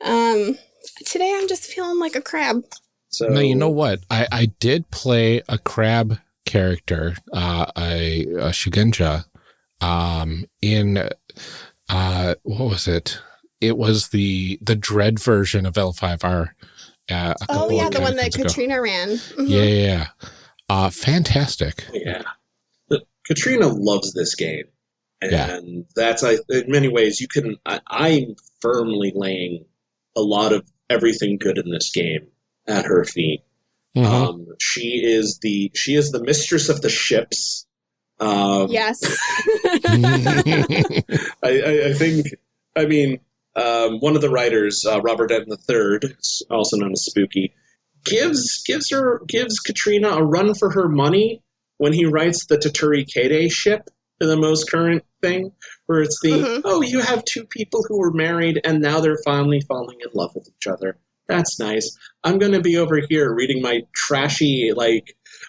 Today I'm just feeling like a crab. So Now, you know what? I did play a crab character, a Shigenja, in, what was it? It was the Dread version of L5R. Oh, yeah, the one that Katrina ran. Mm-hmm. Yeah. Fantastic. Yeah. Katrina loves this game. And Yeah. that's, in many ways, I'm firmly laying a lot of everything good in this game at her feet. Mm-hmm. She is the mistress of the ships. Yes. I think, one of the writers, Robert Ed III, also known as Spooky, gives Katrina a run for her money when he writes the Taturi Kede ship, the most current thing, where it's you have two people who were married and now they're finally falling in love with each other. That's nice. I'm going to be over here reading my trashy,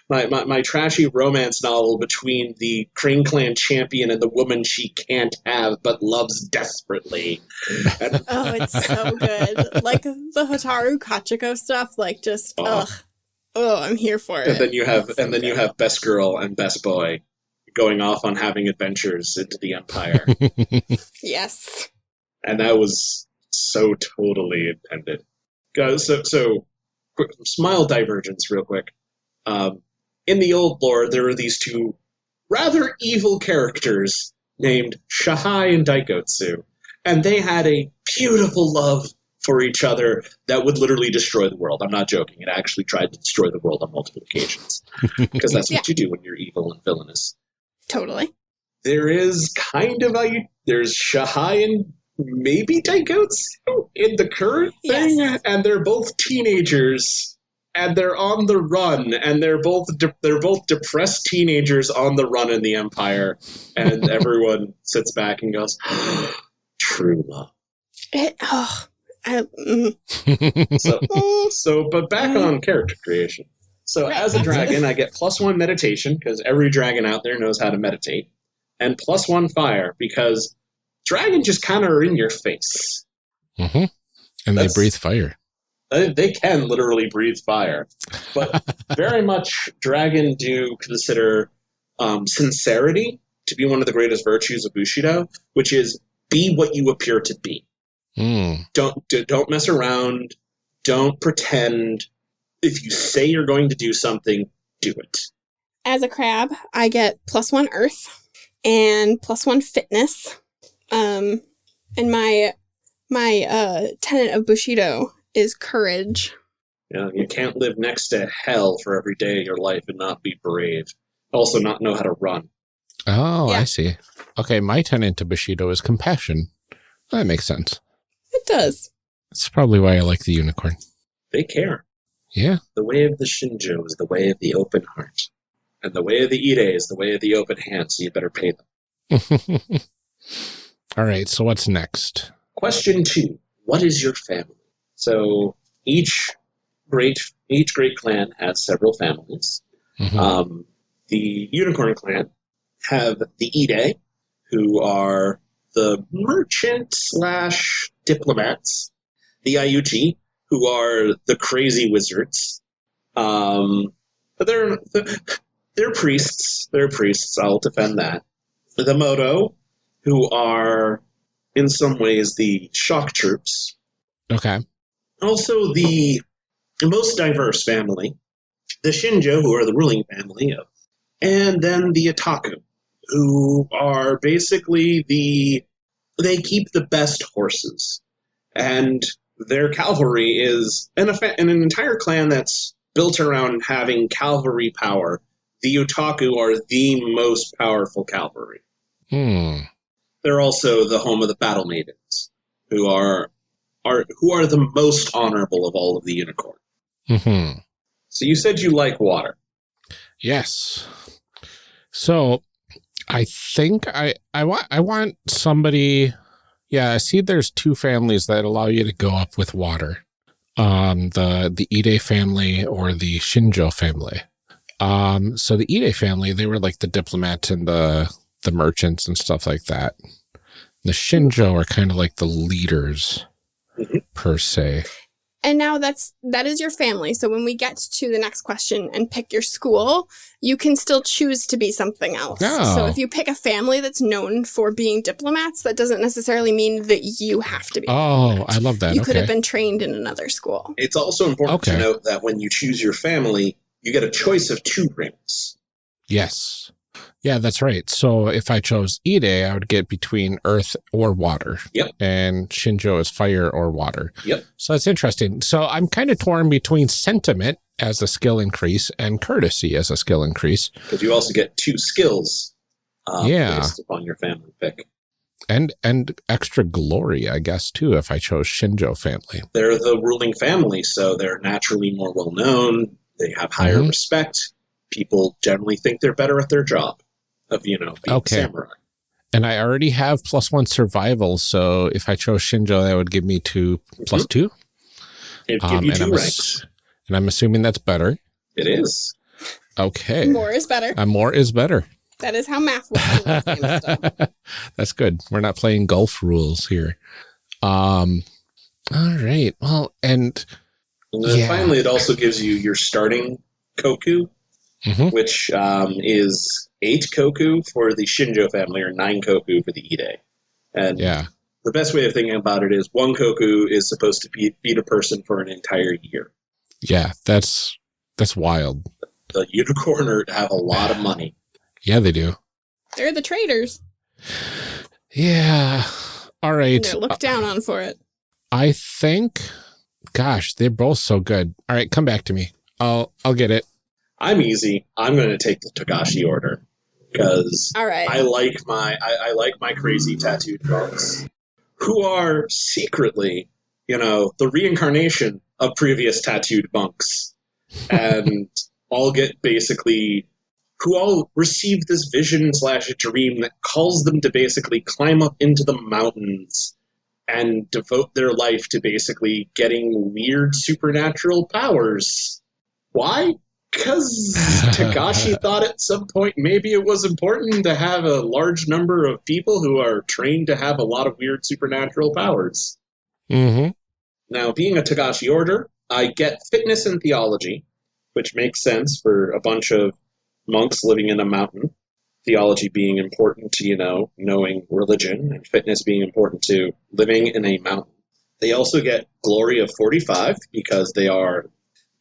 my trashy romance novel between the Crane Clan champion and the woman she can't have but loves desperately. Oh, it's so good. Like the Hotaru Kachiko stuff, I'm here for it. And then you have Best Girl and Best Boy going off on having adventures into the Empire. Yes. And that was so totally intended. So quick, smile divergence real quick. In the old lore, there were these two rather evil characters named Shahai and Daikotsu, and they had a beautiful love for each other that would literally destroy the world. I'm not joking. It actually tried to destroy the world on multiple occasions, because that's what you do when you're evil and villainous. Totally. There is there's Shahai and maybe Daikotsu in the current thing, and they're both teenagers, and they're on the run, and they're both depressed teenagers on the run in the Empire, and everyone sits back and goes, "True love." But back on character creation. So as a dragon, I get +1 meditation, because every dragon out there knows how to meditate, and +1 fire, because dragon just kind of are in your face. Mm-hmm. And they breathe fire. They can literally breathe fire. But very much dragon do consider sincerity to be one of the greatest virtues of Bushido, which is be what you appear to be. Don't mess around. Don't pretend. If you say you're going to do something, do it. As a crab, I get +1 earth and +1 fitness. And my tenet of Bushido is courage. Yeah, you can't live next to hell for every day of your life and not be brave. Also not know how to run. Oh, yeah. I see. Okay, my tenet to Bushido is compassion. That makes sense. It does. That's probably why I like the unicorn. They care. Yeah. The way of the Shinjo is the way of the open heart. And the way of the Ide is the way of the open hand, so you better pay them. All right, so what's next? Question 2. What is your family? So each great clan has several families. Mm-hmm. The Unicorn clan have the Ide, who are the merchant / diplomats. The Ayuji, who are the crazy wizards. But they're priests. They're priests. I'll defend that. The Moto, who are in some ways the shock troops. Okay. Also the most diverse family, the Shinjo, who are the ruling family of, and then the Otaku, who are basically they keep the best horses. And their cavalry is an entire clan that's built around having cavalry power. The Otaku are the most powerful cavalry. They're also the home of the battle maidens, who are the most honorable of all of the unicorn. Mm-hmm. So you said you like water. Yes. So I think I want somebody. Yeah, I see there's 2 families that allow you to go up with water. The Ide family or the Shinjo family. So the Ide family, they were like the diplomats and the merchants and stuff like that. The Shinjo are kind of like the leaders, per se. And now that is your family. So when we get to the next question and pick your school, you can still choose to be something else. Oh. So if you pick a family that's known for being diplomats, that doesn't necessarily mean that you have to be. Oh, I love that. You could have been trained in another school. It's also important to note that when you choose your family, you get a choice of 2 rings. Yes. Yeah, that's right. So if I chose Ide, I would get between earth or water. Yep. And Shinjo is fire or water. Yep. So that's interesting. So I'm kind of torn between sentiment as a skill increase and courtesy as a skill increase. Because you also get 2 skills based upon your family pick. And extra glory, I guess, too, if I chose Shinjo family. They're the ruling family, so they're naturally more well-known. They have higher respect. People generally think they're better at their job of, being samurai. And I already have +1 survival, so if I chose Shinjo, that would give me 2 + 2. It'd give you 2 ranks. And I'm assuming that's better. It is. Okay. More is better. More is better. That is how math works. That's good. We're not playing golf rules here. All right. Well, and then finally, it also gives you your starting koku, which is 8 koku for the Shinjo family or 9 koku for the Ide. And the best way of thinking about it is 1 koku is supposed to feed a person for an entire year. Yeah, that's wild. The unicorn have a lot of money. Yeah, they do. They're the traders. Yeah. All right. And they're looked down on for it. I think, gosh, they're both so good. All right, come back to me. I'll get it. I'm easy. I'm going to take the Togashi order because I like my crazy tattooed monks who are secretly, the reincarnation of previous tattooed monks, and all who all receive this vision / dream that calls them to basically climb up into the mountains and devote their life to basically getting weird supernatural powers. Why? Because Togashi thought at some point maybe it was important to have a large number of people who are trained to have a lot of weird supernatural powers. Now, being a Togashi order, I get fitness and theology, which makes sense for a bunch of monks living in a mountain. Theology being important to, knowing religion, and fitness being important to living in a mountain. They also get glory of 45 because they are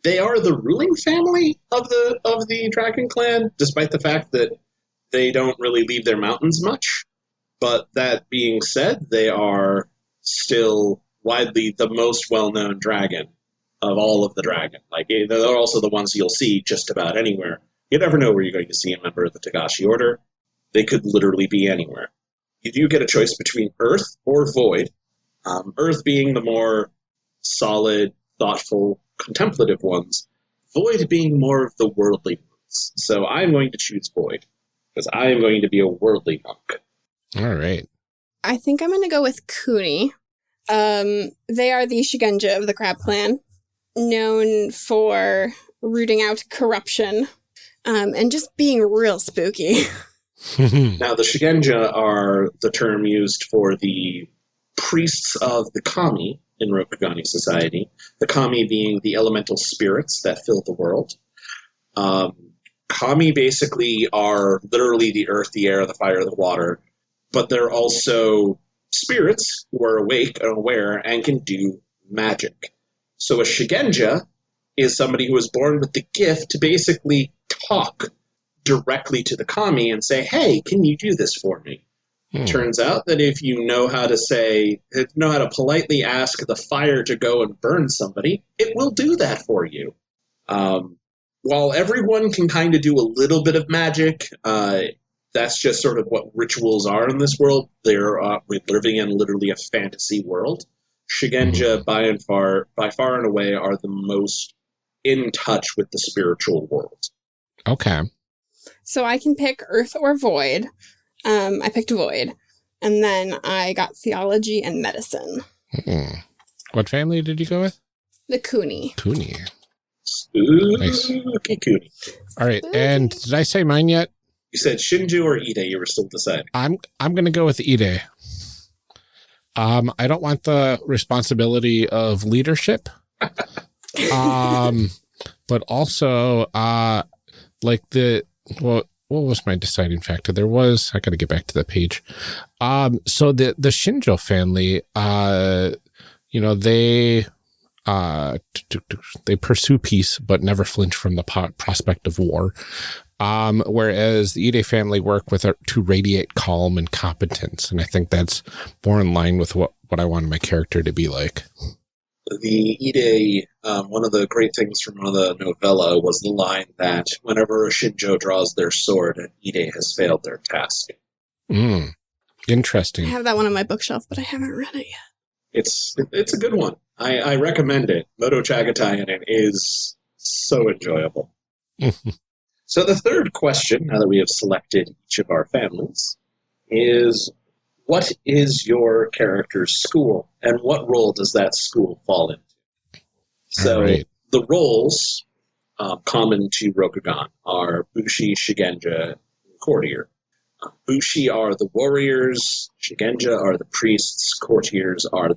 the ruling family of the Dragon Clan, despite the fact that they don't really leave their mountains much. But that being said, they are still widely the most well-known dragon of all of the dragon. Like, they're also the ones you'll see just about anywhere. You never know where you're going to see a member of the Togashi order. They could literally be anywhere. You do get a choice between Earth or Void. Earth being the more solid, thoughtful, contemplative ones. Void being more of the worldly ones. So I'm going to choose Void, because I am going to be a worldly monk. All right. I think I'm going to go with Kuni. They are the Shigenja of the Crab Clan, known for rooting out corruption. And just being real spooky. Now, the Shigenja are the term used for the priests of the Kami in Rokugani society. The Kami being the elemental spirits that fill the world. Kami basically are literally the earth, the air, the fire, the water. But they're also spirits who are awake and aware and can do magic. So a Shigenja is somebody who was born with the gift to basically talk directly to the Kami and say, hey, can you do this for me? Turns out that if you know how to politely ask the fire to go and burn somebody, it will do that for you. While everyone can kind of do a little bit of magic, that's just sort of what rituals are in this world. We're living in literally a fantasy world. Shigenja, by far and away, are the most in touch with the spiritual world. Okay. So I can pick Earth or Void. I picked Void. And then I got Theology and Medicine. What family did you go with? The Kuni. Kuni. Nice. Kuni. All right. And did I say mine yet? You said Shinju or Ide. You were still deciding. I'm going to go with Ide. I don't want the responsibility of leadership. But also, like what was my deciding factor? I got to get back to the page. So the Shinjo family, they pursue peace, but never flinch from the prospect of war. Whereas the Ide family work to radiate calm and competence. And I think that's more in line with what I wanted my character to be like. The Ide, one of the great things from one of the novella was the line that whenever a Shinjo draws their sword, an Ide has failed their task. Interesting. I have that one on my bookshelf, but I haven't read it yet. It's a good one. I recommend it. Moto Chagatayanin is so enjoyable. So the third question, now that we have selected each of our families, is what is your character's school, and what role does that school fall into? So the roles common to Rokugan are Bushi, Shigenja, and Courtier. Bushi are the warriors, Shigenja are the priests, Courtiers are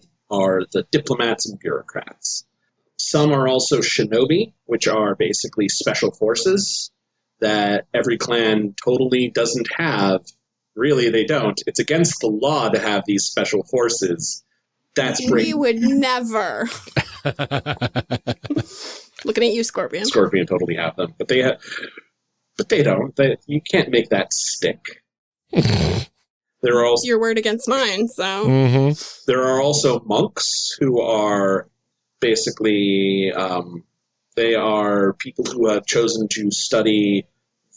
the diplomats and bureaucrats. Some are also shinobi, which are basically special forces that every clan totally doesn't have. Really, they don't. It's against the law to have these special forces. We would never. Looking at you, Scorpion. Scorpion totally have them, but they don't. You can't make that stick. There are also, your word against mine, so. There are also monks who are basically, they are people who have chosen to study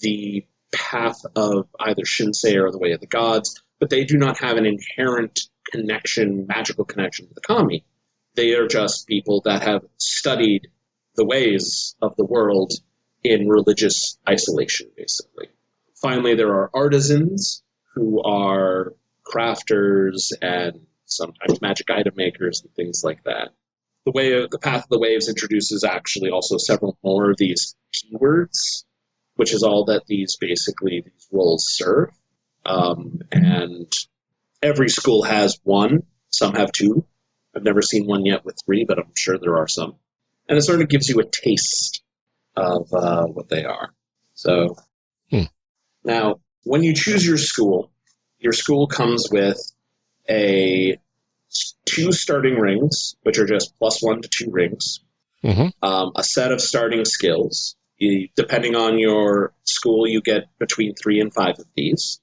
the path of either Shinsei or the way of the gods, but they do not have an inherent magical connection to the kami. They are just people that have studied the ways of the world in religious isolation, basically. Finally, there are artisans who are crafters and sometimes magic item makers and things like that. The Path of the Waves introduces actually also several more of these keywords, which is all that these roles serve. And every school has one. Some have two. I've never seen one yet with three, but I'm sure there are some. And it sort of gives you a taste of what they are. So now, when you choose your school comes with two starting rings, which are just +1 to 2 rings, a set of starting skills. Depending on your school, you get between 3 and 5 of these.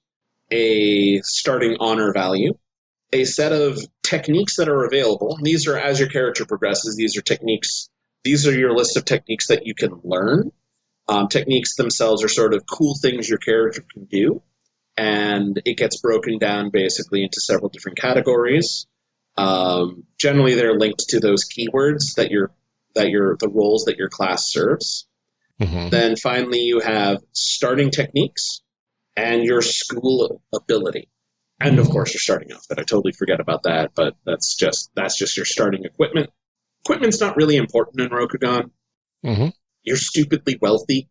A starting honor value. A set of techniques that are available. And these are, as your character progresses, these are techniques. These are your list of techniques that you can learn. Techniques themselves are sort of cool things your character can do. And it gets broken down basically into several different categories. Generally, they're linked to those keywords the roles that your class serves. Then finally, you have starting techniques and your school ability. And of course, your starting outfit. I totally forget about that, but that's just your starting equipment. Equipment's not really important in Rokugan. You're stupidly wealthy.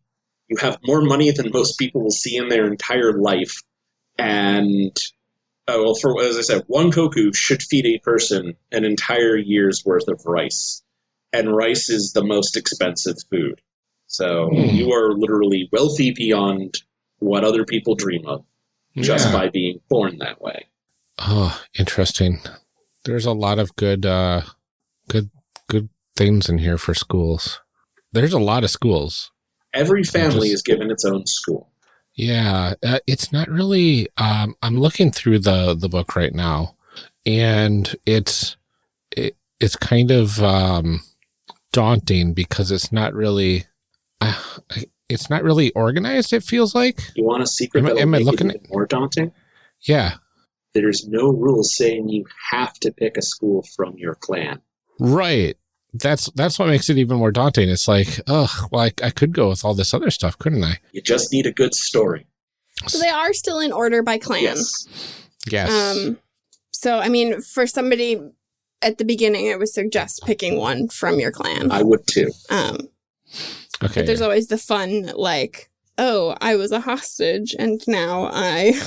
You have more money than most people will see in their entire life. And, as I said, 1 koku should feed a person an entire year's worth of rice. And rice is the most expensive food. So you are literally wealthy beyond what other people dream of, just by being born that way. Oh, interesting. There's a lot of good things in here for schools. There's a lot of schools. Every family is given its own school. Yeah, it's not really. I'm looking through the book right now, and it's kind of daunting because it's not really organized. It feels like. You want a secret that will make it even more daunting? Yeah. There's no rule saying you have to pick a school from your clan. Right. That's what makes it even more daunting. It's like, I could go with all this other stuff, couldn't I? You just need a good story. So they are still in order by clan. Yes. So, I mean, for somebody at the beginning, I would suggest picking one from your clan. I would too. Okay. But there's always the fun, like, I was a hostage and now I...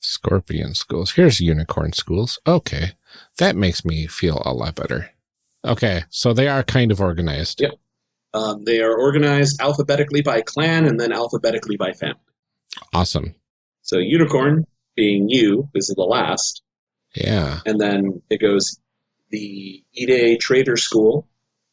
Scorpion schools. Here's unicorn schools. Okay. That makes me feel a lot better. Okay, so they are kind of organized. Yep. They are organized alphabetically by clan and then alphabetically by family. Awesome. So Unicorn, being you, is the last. Yeah. And then it goes the Ide Trader School,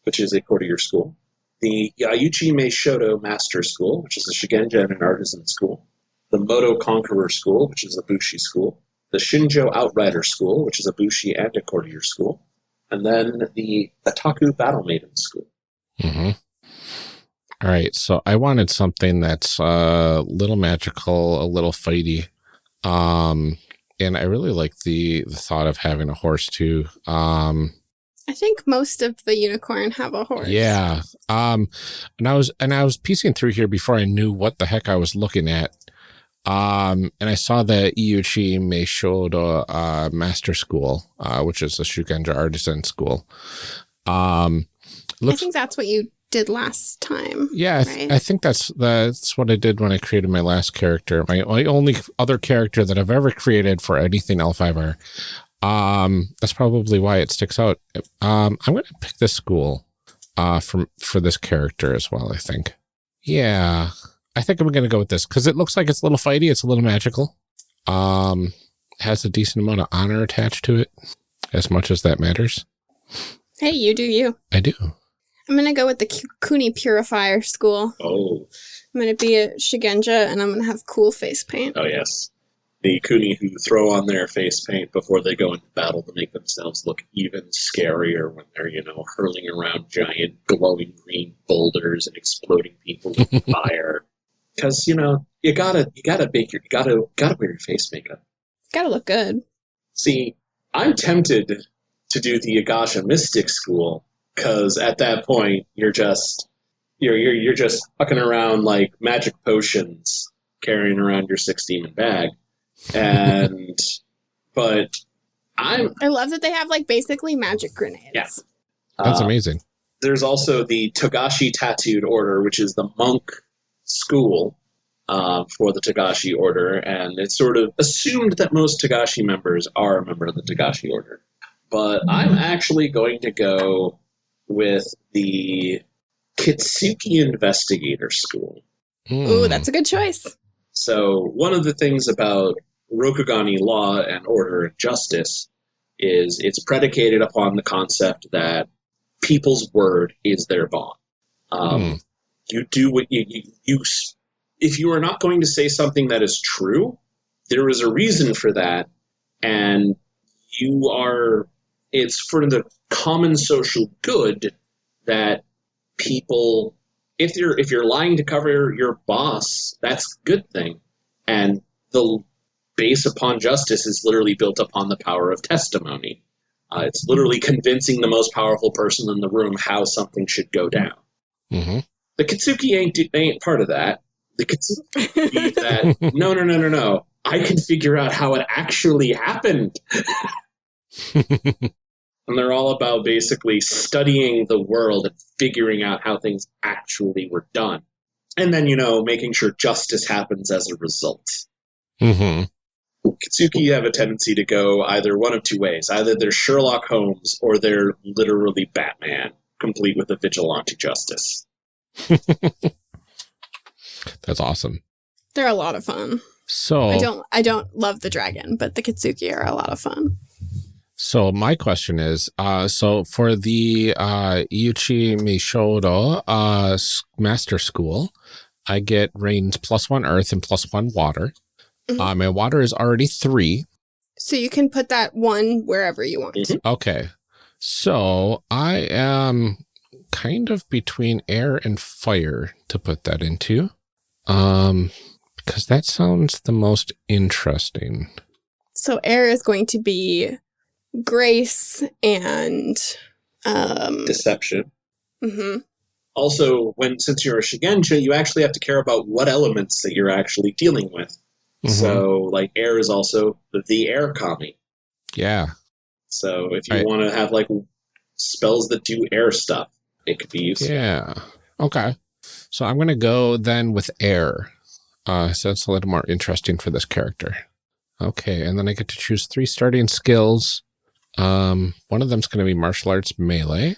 which is a courtier school. The Yayuchi Meishodo Master School, which is a Shigenja and an artisan school. The Moto Conqueror School, which is a Bushi school. The Shinjo Outrider School, which is a Bushi and a courtier school. And then the Ataku Battle Maiden School. Mm-hmm. All right, so I wanted something that's a little magical, a little fighty. And I really like the thought of having a horse too. I think most of the unicorn have a horse. Yeah. And I was piecing through here before I knew what the heck I was looking at. And I saw the Iyuchi Meishodo Master School, which is a Shugenja artisan school. I think that's what you did last time. Yeah, right? I think that's what I did when I created my last character. My only other character that I've ever created for anything L5R. That's probably why it sticks out. I'm going to pick this school for this character as well, I think. Yeah, I think I'm going to go with this because it looks like it's a little fighty. It's a little magical. Has a decent amount of honor attached to it, as much as that matters. Hey, you do you. I do. I'm going to go with the Kuni Purifier School. Oh. I'm going to be a Shigenja, and I'm going to have cool face paint. Oh, yes. The Kuni who throw on their face paint before they go into battle to make themselves look even scarier when they're, hurling around giant glowing green boulders and exploding people with fire. Because, you gotta wear your face makeup. Gotta look good. See, I'm tempted to do the Yagasha Mystic School, because at that point you're just fucking around like magic potions, carrying around your 6-demon bag. But I love that they have like basically magic grenades. Yeah. That's amazing. There's also the Togashi Tattooed Order, which is the monk school for the Togashi Order, and it's sort of assumed that most Togashi members are a member of the Togashi Order. But I'm actually going to go with the Kitsuki Investigator School. Ooh, that's a good choice. So one of the things about Rokugani law and order and justice is it's predicated upon the concept that people's word is their bond. You do what you if you are not going to say something that is true, there is a reason for that, and it's for the common social good that people, if you're lying to cover your boss, that's a good thing. And the base upon justice is literally built upon the power of testimony. It's literally convincing the most powerful person in the room how something should go down. Mm-hmm. The Kitsuki ain't part of that. The Kitsuki believe that, no. I can figure out how it actually happened. And they're all about basically studying the world and figuring out how things actually were done. And then, making sure justice happens as a result. Mm-hmm. Kitsuki have a tendency to go either one of two ways. Either they're Sherlock Holmes or they're literally Batman, complete with a vigilante justice. That's awesome. They're a lot of fun. So I don't love the dragon, but the Kitsuki are a lot of fun. So my question is, so for the Iyuchi Meishodo Master School, I get rains +1 earth and +1 water. Mm-hmm. My water is already 3. So you can put that 1 wherever you want. Mm-hmm. Okay. So I am kind of between air and fire to put that into. Because that sounds the most interesting. So air is going to be grace and deception. Mm-hmm. Also, since you're a Shigenja, you actually have to care about what elements that you're actually dealing with. Mm-hmm. So, like, air is also the air kami. Yeah. So if you want to have like spells that do air stuff, it could be useful. Yeah. Okay. So I'm going to go then with air. So that's a little more interesting for this character. Okay. And then I get to choose 3 starting skills. One of them's going to be martial arts melee.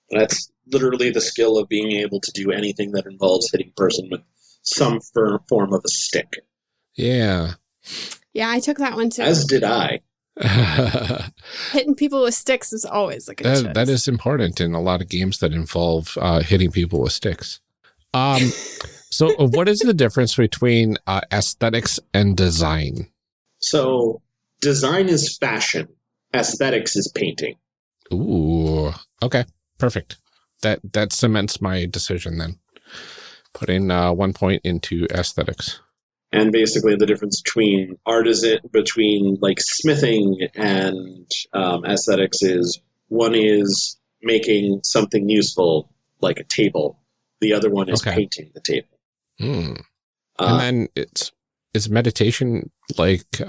That's literally the skill of being able to do anything that involves hitting a person with some form of a stick. Yeah. Yeah, I took that one too. As did I. Hitting people with sticks is always a good choice. That is important in a lot of games that involve hitting people with sticks. So what is the difference between aesthetics and design? So design is fashion. Aesthetics is painting. Ooh, okay, perfect. That cements my decision then. Putting 1 point into aesthetics. And basically the difference between between like smithing and aesthetics is one is making something useful, like a table. The other one is painting the table. And then is meditation like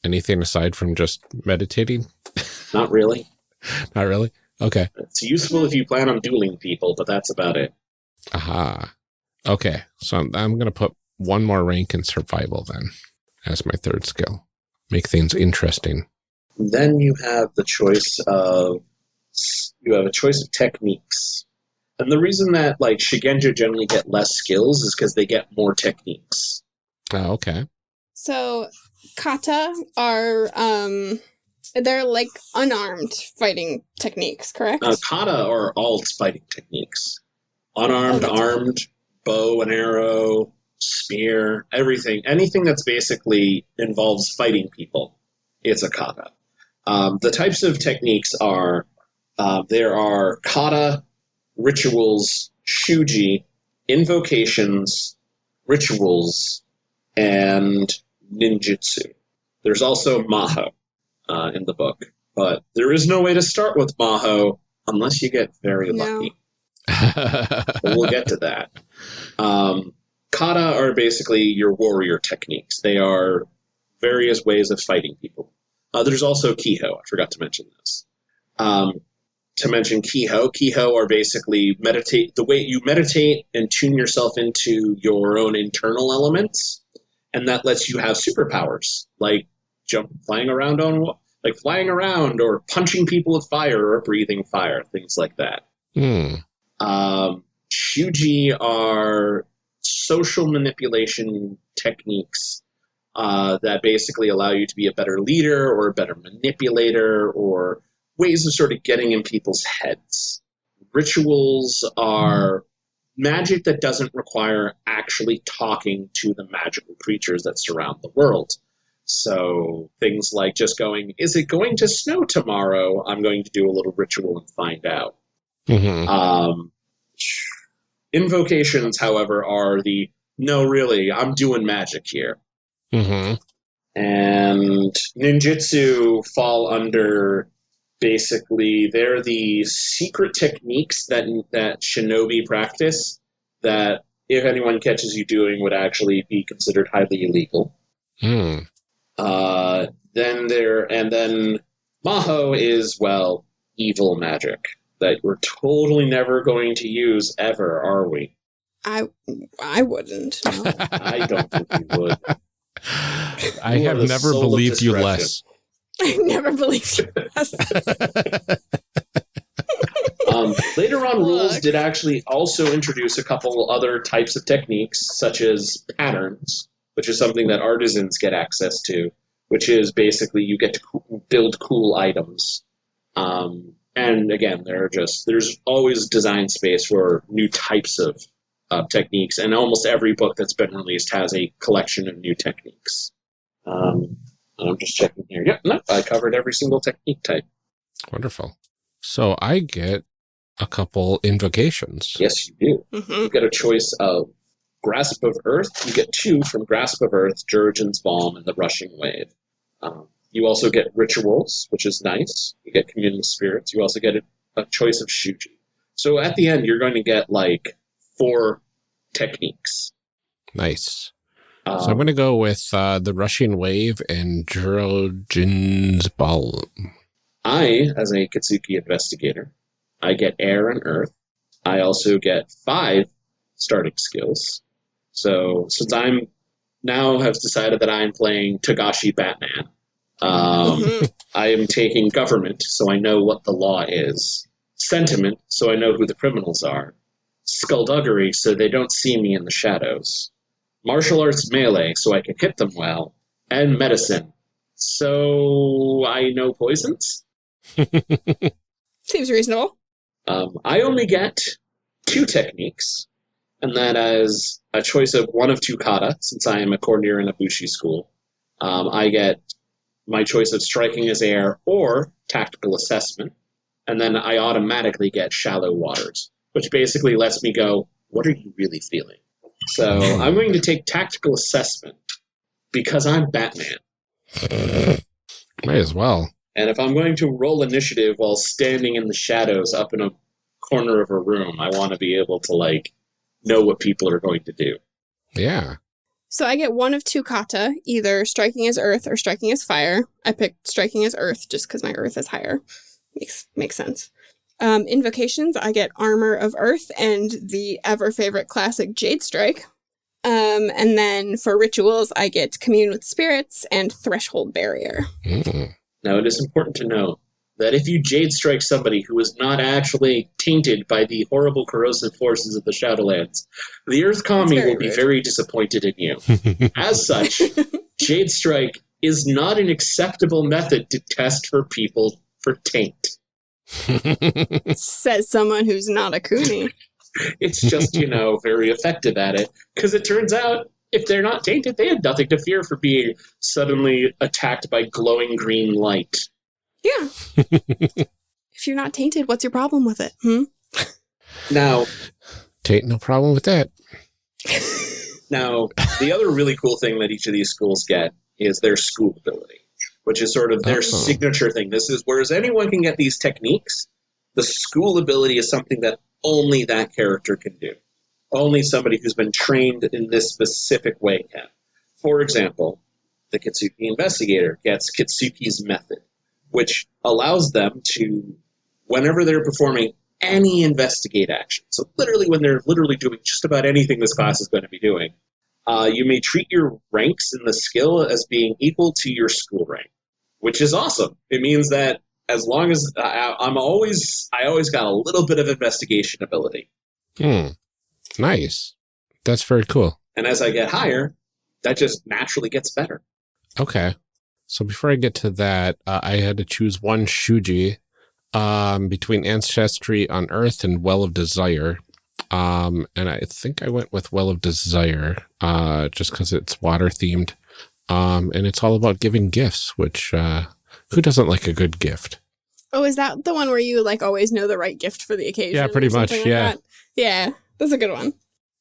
anything aside from just meditating? Not really. Not really? Okay. It's useful if you plan on dueling people, but that's about it. Aha. Okay. So I'm going to put one more rank in survival then as my third skill. Make things interesting. Then you have the choice of techniques. And the reason that like Shigenja generally get less skills is because they get more techniques. Oh, okay. So kata are they're like unarmed fighting techniques, correct? Kata are all fighting techniques. Unarmed, armed, bow and arrow, spear, everything. Anything that's basically involves fighting people, it's a kata. The types of techniques are, there are kata, rituals, shuji, invocations, rituals, and ninjutsu. There's also maho in the book, but there is no way to start with maho unless you get very lucky. But we'll get to that. Kata are basically your warrior techniques. They are various ways of fighting people. There's also Kiho. I forgot to mention this. To mention Kiho are basically the way you meditate and tune yourself into your own internal elements, and that lets you have superpowers, like flying around or punching people with fire or breathing fire, things like that. Shuji are social manipulation techniques that basically allow you to be a better leader or a better manipulator, or ways of sort of getting in people's heads. Rituals are magic that doesn't require actually talking to the magical creatures that surround the world. So things like just going, is it going to snow tomorrow? I'm going to do a little ritual and find out. Invocations, however, are no, really, I'm doing magic here. And ninjutsu fall under, basically, they're the secret techniques that shinobi practice that if anyone catches you doing would actually be considered highly illegal. Then maho is, well, evil magic that we're totally never going to use ever, are we? I wouldn't. No. I don't think we would. I have never believed you less. I never believed you less. Later on, rules did actually also introduce a couple other types of techniques, such as patterns, which is something that artisans get access to, which is basically you get to build cool items. And again, there's always design space for new types of techniques, and almost every book that's been released has a collection of new techniques. I'm just checking here. Yep, no, I covered every single technique type. Wonderful. So I get a couple invocations. Yes, you do. You get a choice of Grasp of Earth. You get 2 from Grasp of Earth, Jurgen's Balm, and the Rushing Wave. You also get rituals, which is nice. You get communal spirits. You also get a choice of shuji. So at the end, you're going to get like 4 techniques. Nice. So I'm going to go with the Rushing Wave and Jurgen's Balm. I, as a Katsuki investigator, I get air and earth. I also get 5 starting skills. So since I'm now have decided that I'm playing Togashi Batman, I am taking government, so I know what the law is. Sentiment, so I know who the criminals are. Skullduggery, so they don't see me in the shadows. Martial arts melee, so I can hit them well. And medicine, so I know poisons. Seems reasonable. I only get 2 techniques, and that is a choice of 1 of 2 kata, since I am a coordinator in a Bushi school. I get my choice of striking as air or tactical assessment, and then I automatically get shallow waters, which basically lets me go, what are you really feeling? So I'm going to take tactical assessment because I'm Batman. Might as well. And if I'm going to roll initiative while standing in the shadows up in a corner of a room, I want to be able to, like, know what people are going to do. Yeah. So I get 1 of 2 kata, either striking as earth or striking as fire. I picked striking as earth just because my earth is higher. Makes sense. Invocations, I get armor of earth and the ever favorite classic Jade Strike. And then for rituals, I get commune with spirits and threshold barrier. Now, it is important to know that if you Jade Strike somebody who is not actually tainted by the horrible corrosive forces of the Shadowlands, the Earth Kami will be very disappointed in you. As such, Jade Strike is not an acceptable method to test for people for taint. Says someone who's not a Kuni. It's just, very effective at it. Because it turns out, if they're not tainted, they have nothing to fear for being suddenly attacked by glowing green light. Yeah. If you're not tainted, what's your problem with it? Now, Taint, no problem with that. Now, the other really cool thing that each of these schools get is their school ability, which is sort of their signature thing. This is, whereas anyone can get these techniques, the school ability is something that only that character can do. Only somebody who's been trained in this specific way can. For example, the Kitsuki Investigator gets Kitsuki's Method, which allows them to, whenever they're performing any investigate action, so literally when they're literally doing just about anything this class is going to be doing, you may treat your ranks in the skill as being equal to your school rank, which is awesome. It means that as long as I always got a little bit of investigation ability. Nice. That's very cool. And as I get higher, that just naturally gets better. Okay. So before I get to that, I had to choose one Shuji between Ancestry on Earth and Well of Desire. And I think I went with Well of Desire just because it's water themed. And it's all about giving gifts, which who doesn't like a good gift? Oh, is that the one where you like always know the right gift for the occasion? Yeah, pretty much. Like Yeah. that? Yeah, that's a good one.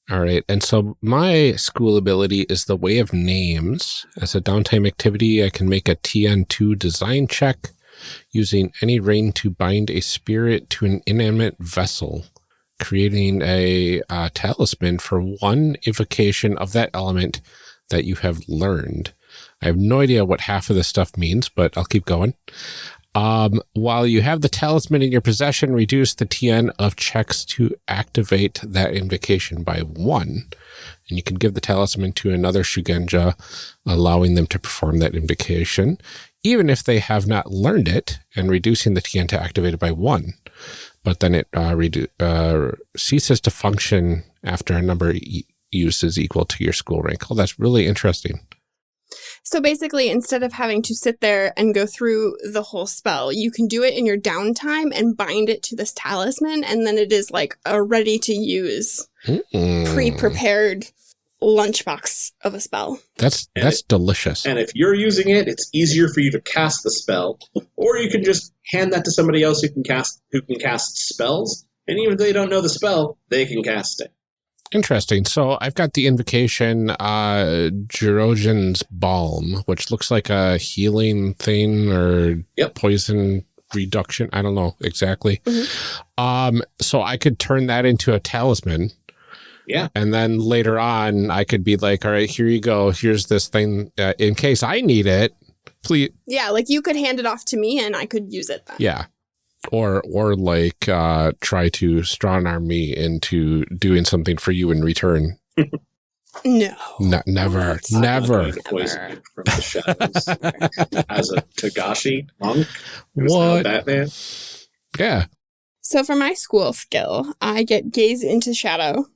All right. And so my school ability is the Way of Names. As a downtime activity, I can make a TN2 design check using any rain to bind a spirit to an inanimate vessel, creating a talisman for one evocation of that element that you have learned. I have no idea what half of this stuff means, but I'll keep going. While you have the talisman in your possession, reduce the TN of checks to activate that invocation by 1. And you can give the talisman to another Shugenja, allowing them to perform that invocation, even if they have not learned it, and reducing the TN to activate it by 1. But then it ceases to function after a number uses equal to your school rank. Oh, that's really interesting. So basically, instead of having to sit there and go through the whole spell, you can do it in your downtime and bind it to this talisman, and then it is like a ready-to-use, pre-prepared lunchbox of a spell. That's delicious. And if you're using it, it's easier for you to cast the spell, or you can just hand that to somebody else who can cast spells, and even if they don't know the spell, they can cast it. Interesting. So I've got the invocation, Jirogen's Balm, which looks like a healing thing or poison reduction. I don't know exactly. So I could turn that into a talisman. Yeah. And then later on, I could be like, all right, here you go. Here's this thing in case I need it. Please. Yeah, like you could hand it off to me and I could use it then. Yeah. Or like try to strong arm me into doing something for you in return. No. Never. Poison you from the shadows as a Togashi monk. What? Batman. Yeah. So for my school skill, I get Gaze into Shadow.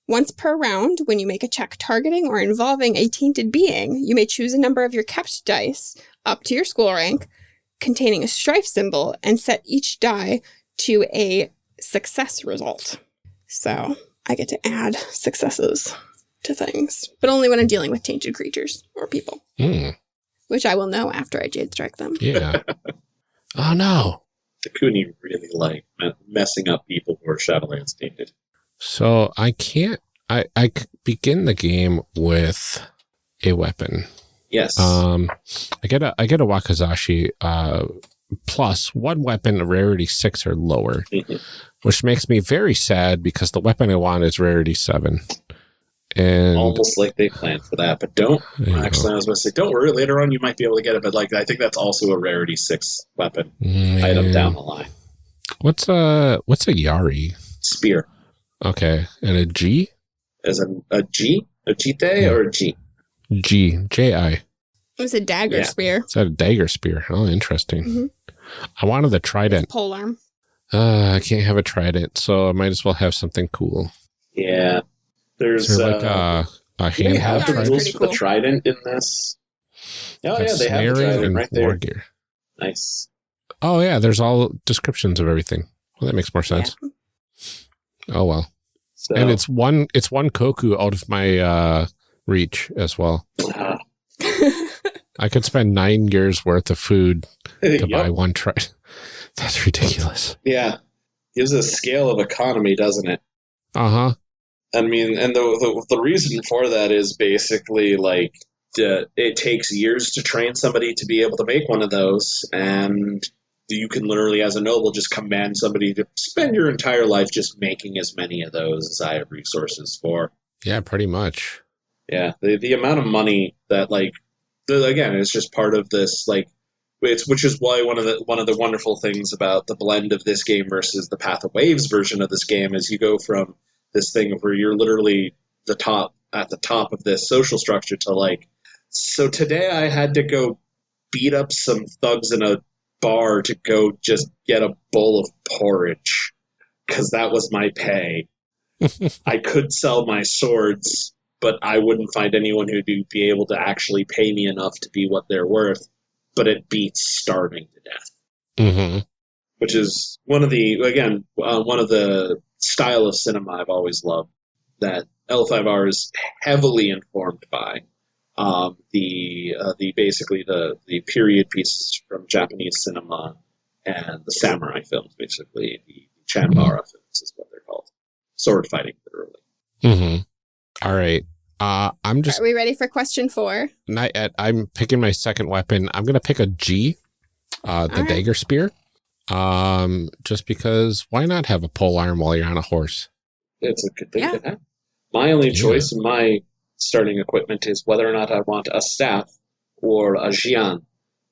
Once per round, when you make a check targeting or involving a tainted being, you may choose a number of your kept dice up to your school rank containing a strife symbol and set each die to a success result. So I get to add successes to things, but only when I'm dealing with tainted creatures or people, which I will know after I Jade Strike them. Yeah. Oh, no. Takuni really like messing up people who are Shadowlands tainted. So I can't, I begin the game with a weapon. Yes. I get a Wakizashi, plus one weapon, rarity 6 or lower, which makes me very sad because the weapon I want is rarity 7. And almost like they planned for that, but don't. Actually, I was going to say, don't worry. Later on, you might be able to get it, but like I think that's also a rarity 6 weapon item down the line. What's a Yari? Spear. Okay, and a G? As a G? A Jite or a G? G. J-I. It was a dagger spear. Is that a dagger spear? Oh, interesting. I wanted the trident. Polearm. I can't have a trident, so I might as well have something cool. Yeah. There's Is there like a they have handheld the trident? rules for the trident in this. Oh, yeah, they have the trident right there. War gear. Nice. Oh, yeah, there's all descriptions of everything. Well, that makes more sense. Yeah. Oh, well. So, and it's one Koku out of my reach as well. I could spend 9 years worth of food to buy one trident. That's ridiculous. Yeah. Gives a scale of economy, doesn't it? Uh-huh. I mean, and the reason for that is basically like it takes years to train somebody to be able to make one of those, and you can literally, as a noble, just command somebody to spend your entire life just making as many of those as I have resources for. Yeah, pretty much. Yeah, the amount of money that again, it's just part of this which is why one of the wonderful things about the blend of this game versus the Path of Waves version of this game is you go from this thing where you're literally at the top of this social structure to so today I had to go beat up some thugs in a bar to go just get a bowl of porridge because that was my pay. I could sell my swords, but I wouldn't find anyone who'd be able to actually pay me enough to be what they're worth, but it beats starving to death. Which is one of the style of cinema I've always loved, that L5R is heavily informed by the period pieces from Japanese cinema and the samurai films, basically the Chanbara films is what they're called, sword fighting literally. All right. Are we ready for question 4? Not yet. I'm picking my second weapon. I'm gonna pick a G, the dagger spear. Just because why not have a pole arm while you're on a horse? It's a good thing to have. My only choice in my starting equipment is whether or not I want a staff or a jian,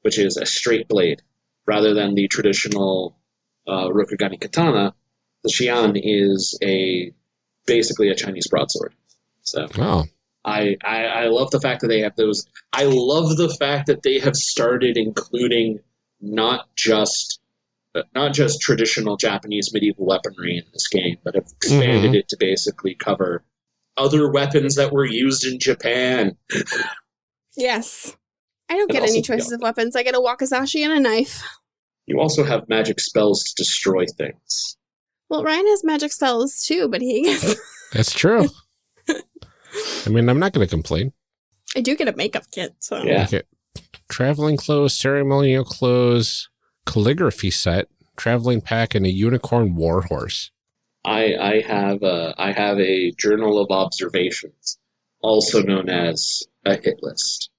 which is a straight blade. Rather than the traditional Rokugani katana, the jian is basically a Chinese broadsword. So I love the fact that they have those. I love the fact that they have started including not just traditional Japanese medieval weaponry in this game, but have expanded it to basically cover other weapons that were used in Japan. Yes. I don't get any choices of weapons. I get a wakizashi and a knife. You also have magic spells to destroy things. Well, Ryan has magic spells too, but he gets... That's true. I mean, I'm not going to complain. I do get a makeup kit, so... Yeah. Okay. Traveling clothes, ceremonial clothes, calligraphy set, traveling pack, and a unicorn warhorse. I have a journal of observations, also known as a hit list.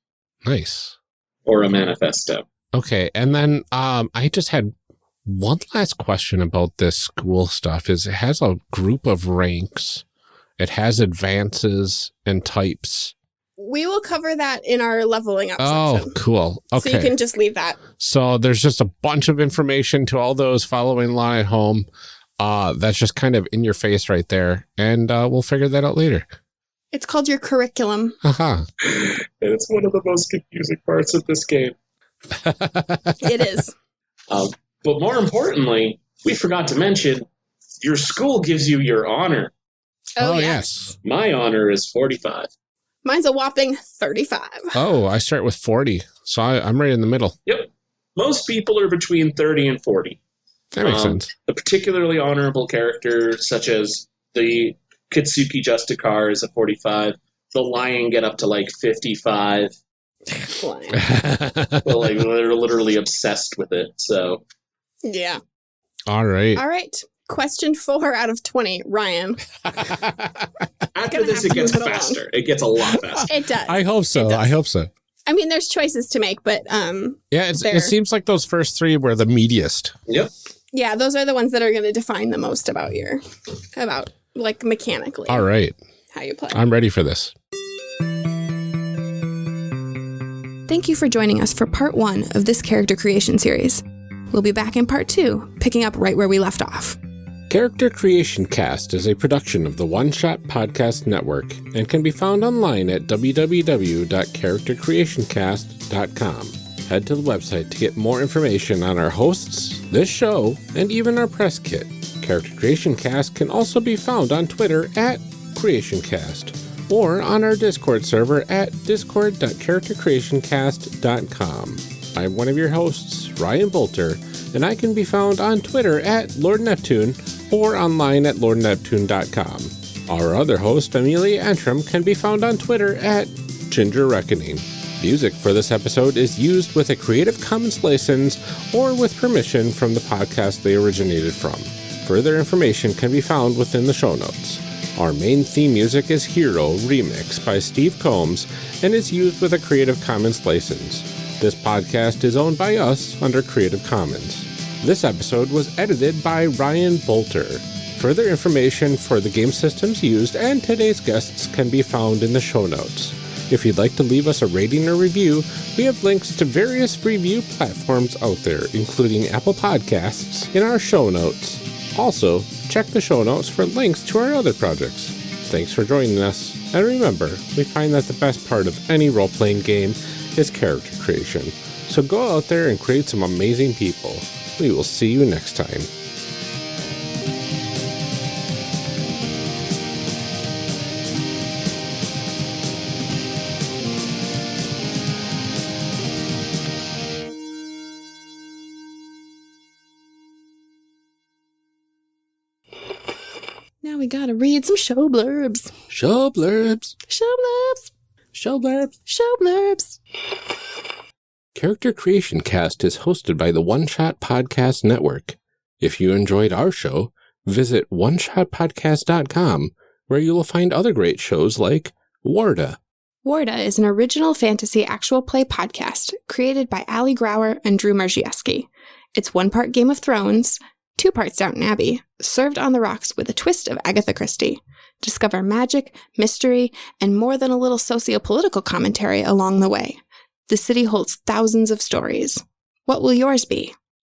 Nice. Or a manifesto. Okay, and then I just had one last question about this school stuff. It has a group of ranks. It has advances and types. We will cover that in our leveling up section. Oh, cool. Okay. So you can just leave that. So there's just a bunch of information to all those following along at home. That's just kind of in your face right there. And we'll figure that out later. It's called your curriculum. And it's one of the most confusing parts of this game. It is. But more importantly, we forgot to mention your school gives you your honor. Oh, yes. My honor is 45. Mine's a whopping 35. Oh, I start with 40. So I'm right in the middle. Yep. Most people are between 30 and 40. That makes sense. The particularly honorable characters, such as the Kitsuki Justicar, is a 45. The Lion get up to like 55. Well, like they're literally obsessed with it. So Yeah. All right. All right. Question 4 out of 20, Ryan. after this, it gets faster. It gets a lot faster. It does. I hope so. I hope so. I mean, there's choices to make, but yeah, it seems like those first 3 were the meatiest. Yep. Yeah, those are the ones that are going to define the most about like mechanically. All right. How you play. I'm ready for this. Thank you for joining us for part 1 of this character creation series. We'll be back in part 2, picking up right where we left off. Character Creation Cast is a production of the One Shot Podcast Network and can be found online at www.charactercreationcast.com. Head to the website to get more information on our hosts, this show, and even our press kit. Character Creation Cast can also be found on Twitter at CreationCast or on our Discord server at discord.charactercreationcast.com. I'm one of your hosts, Ryan Bolter, and I can be found on Twitter at Lord Neptune or online at lordneptune.com. Our other host, Amelia Antrim, can be found on Twitter at Ginger Reckoning. Music for this episode is used with a Creative Commons license or with permission from the podcast they originated from. Further information can be found within the show notes. Our main theme music is Hero Remix by Steve Combs and is used with a Creative Commons license. This podcast is owned by us under Creative Commons. This episode was edited by Ryan Bolter. Further information for the game systems used and today's guests can be found in the show notes. If you'd like to leave us a rating or review, we have links to various review platforms out there, including Apple Podcasts, in our show notes. Also, check the show notes for links to our other projects. Thanks for joining us, and remember, we find that the best part of any role-playing game is character creation. So go out there and create some amazing people. We will see you next time. Now we gotta read some show blurbs. Show blurbs. Show blurbs. Show blurbs. Show blurbs. Character Creation Cast is hosted by the One Shot Podcast Network. If you enjoyed our show, visit oneshotpodcast.com, where you will find other great shows like Warda. Warda is an original fantasy actual play podcast created by Ali Grauer and Drew Marziewski. It's 1 part Game of Thrones, 2 parts Downton Abbey, served on the rocks with a twist of Agatha Christie. Discover magic, mystery, and more than a little socio-political commentary along the way. The city holds thousands of stories. What will yours be?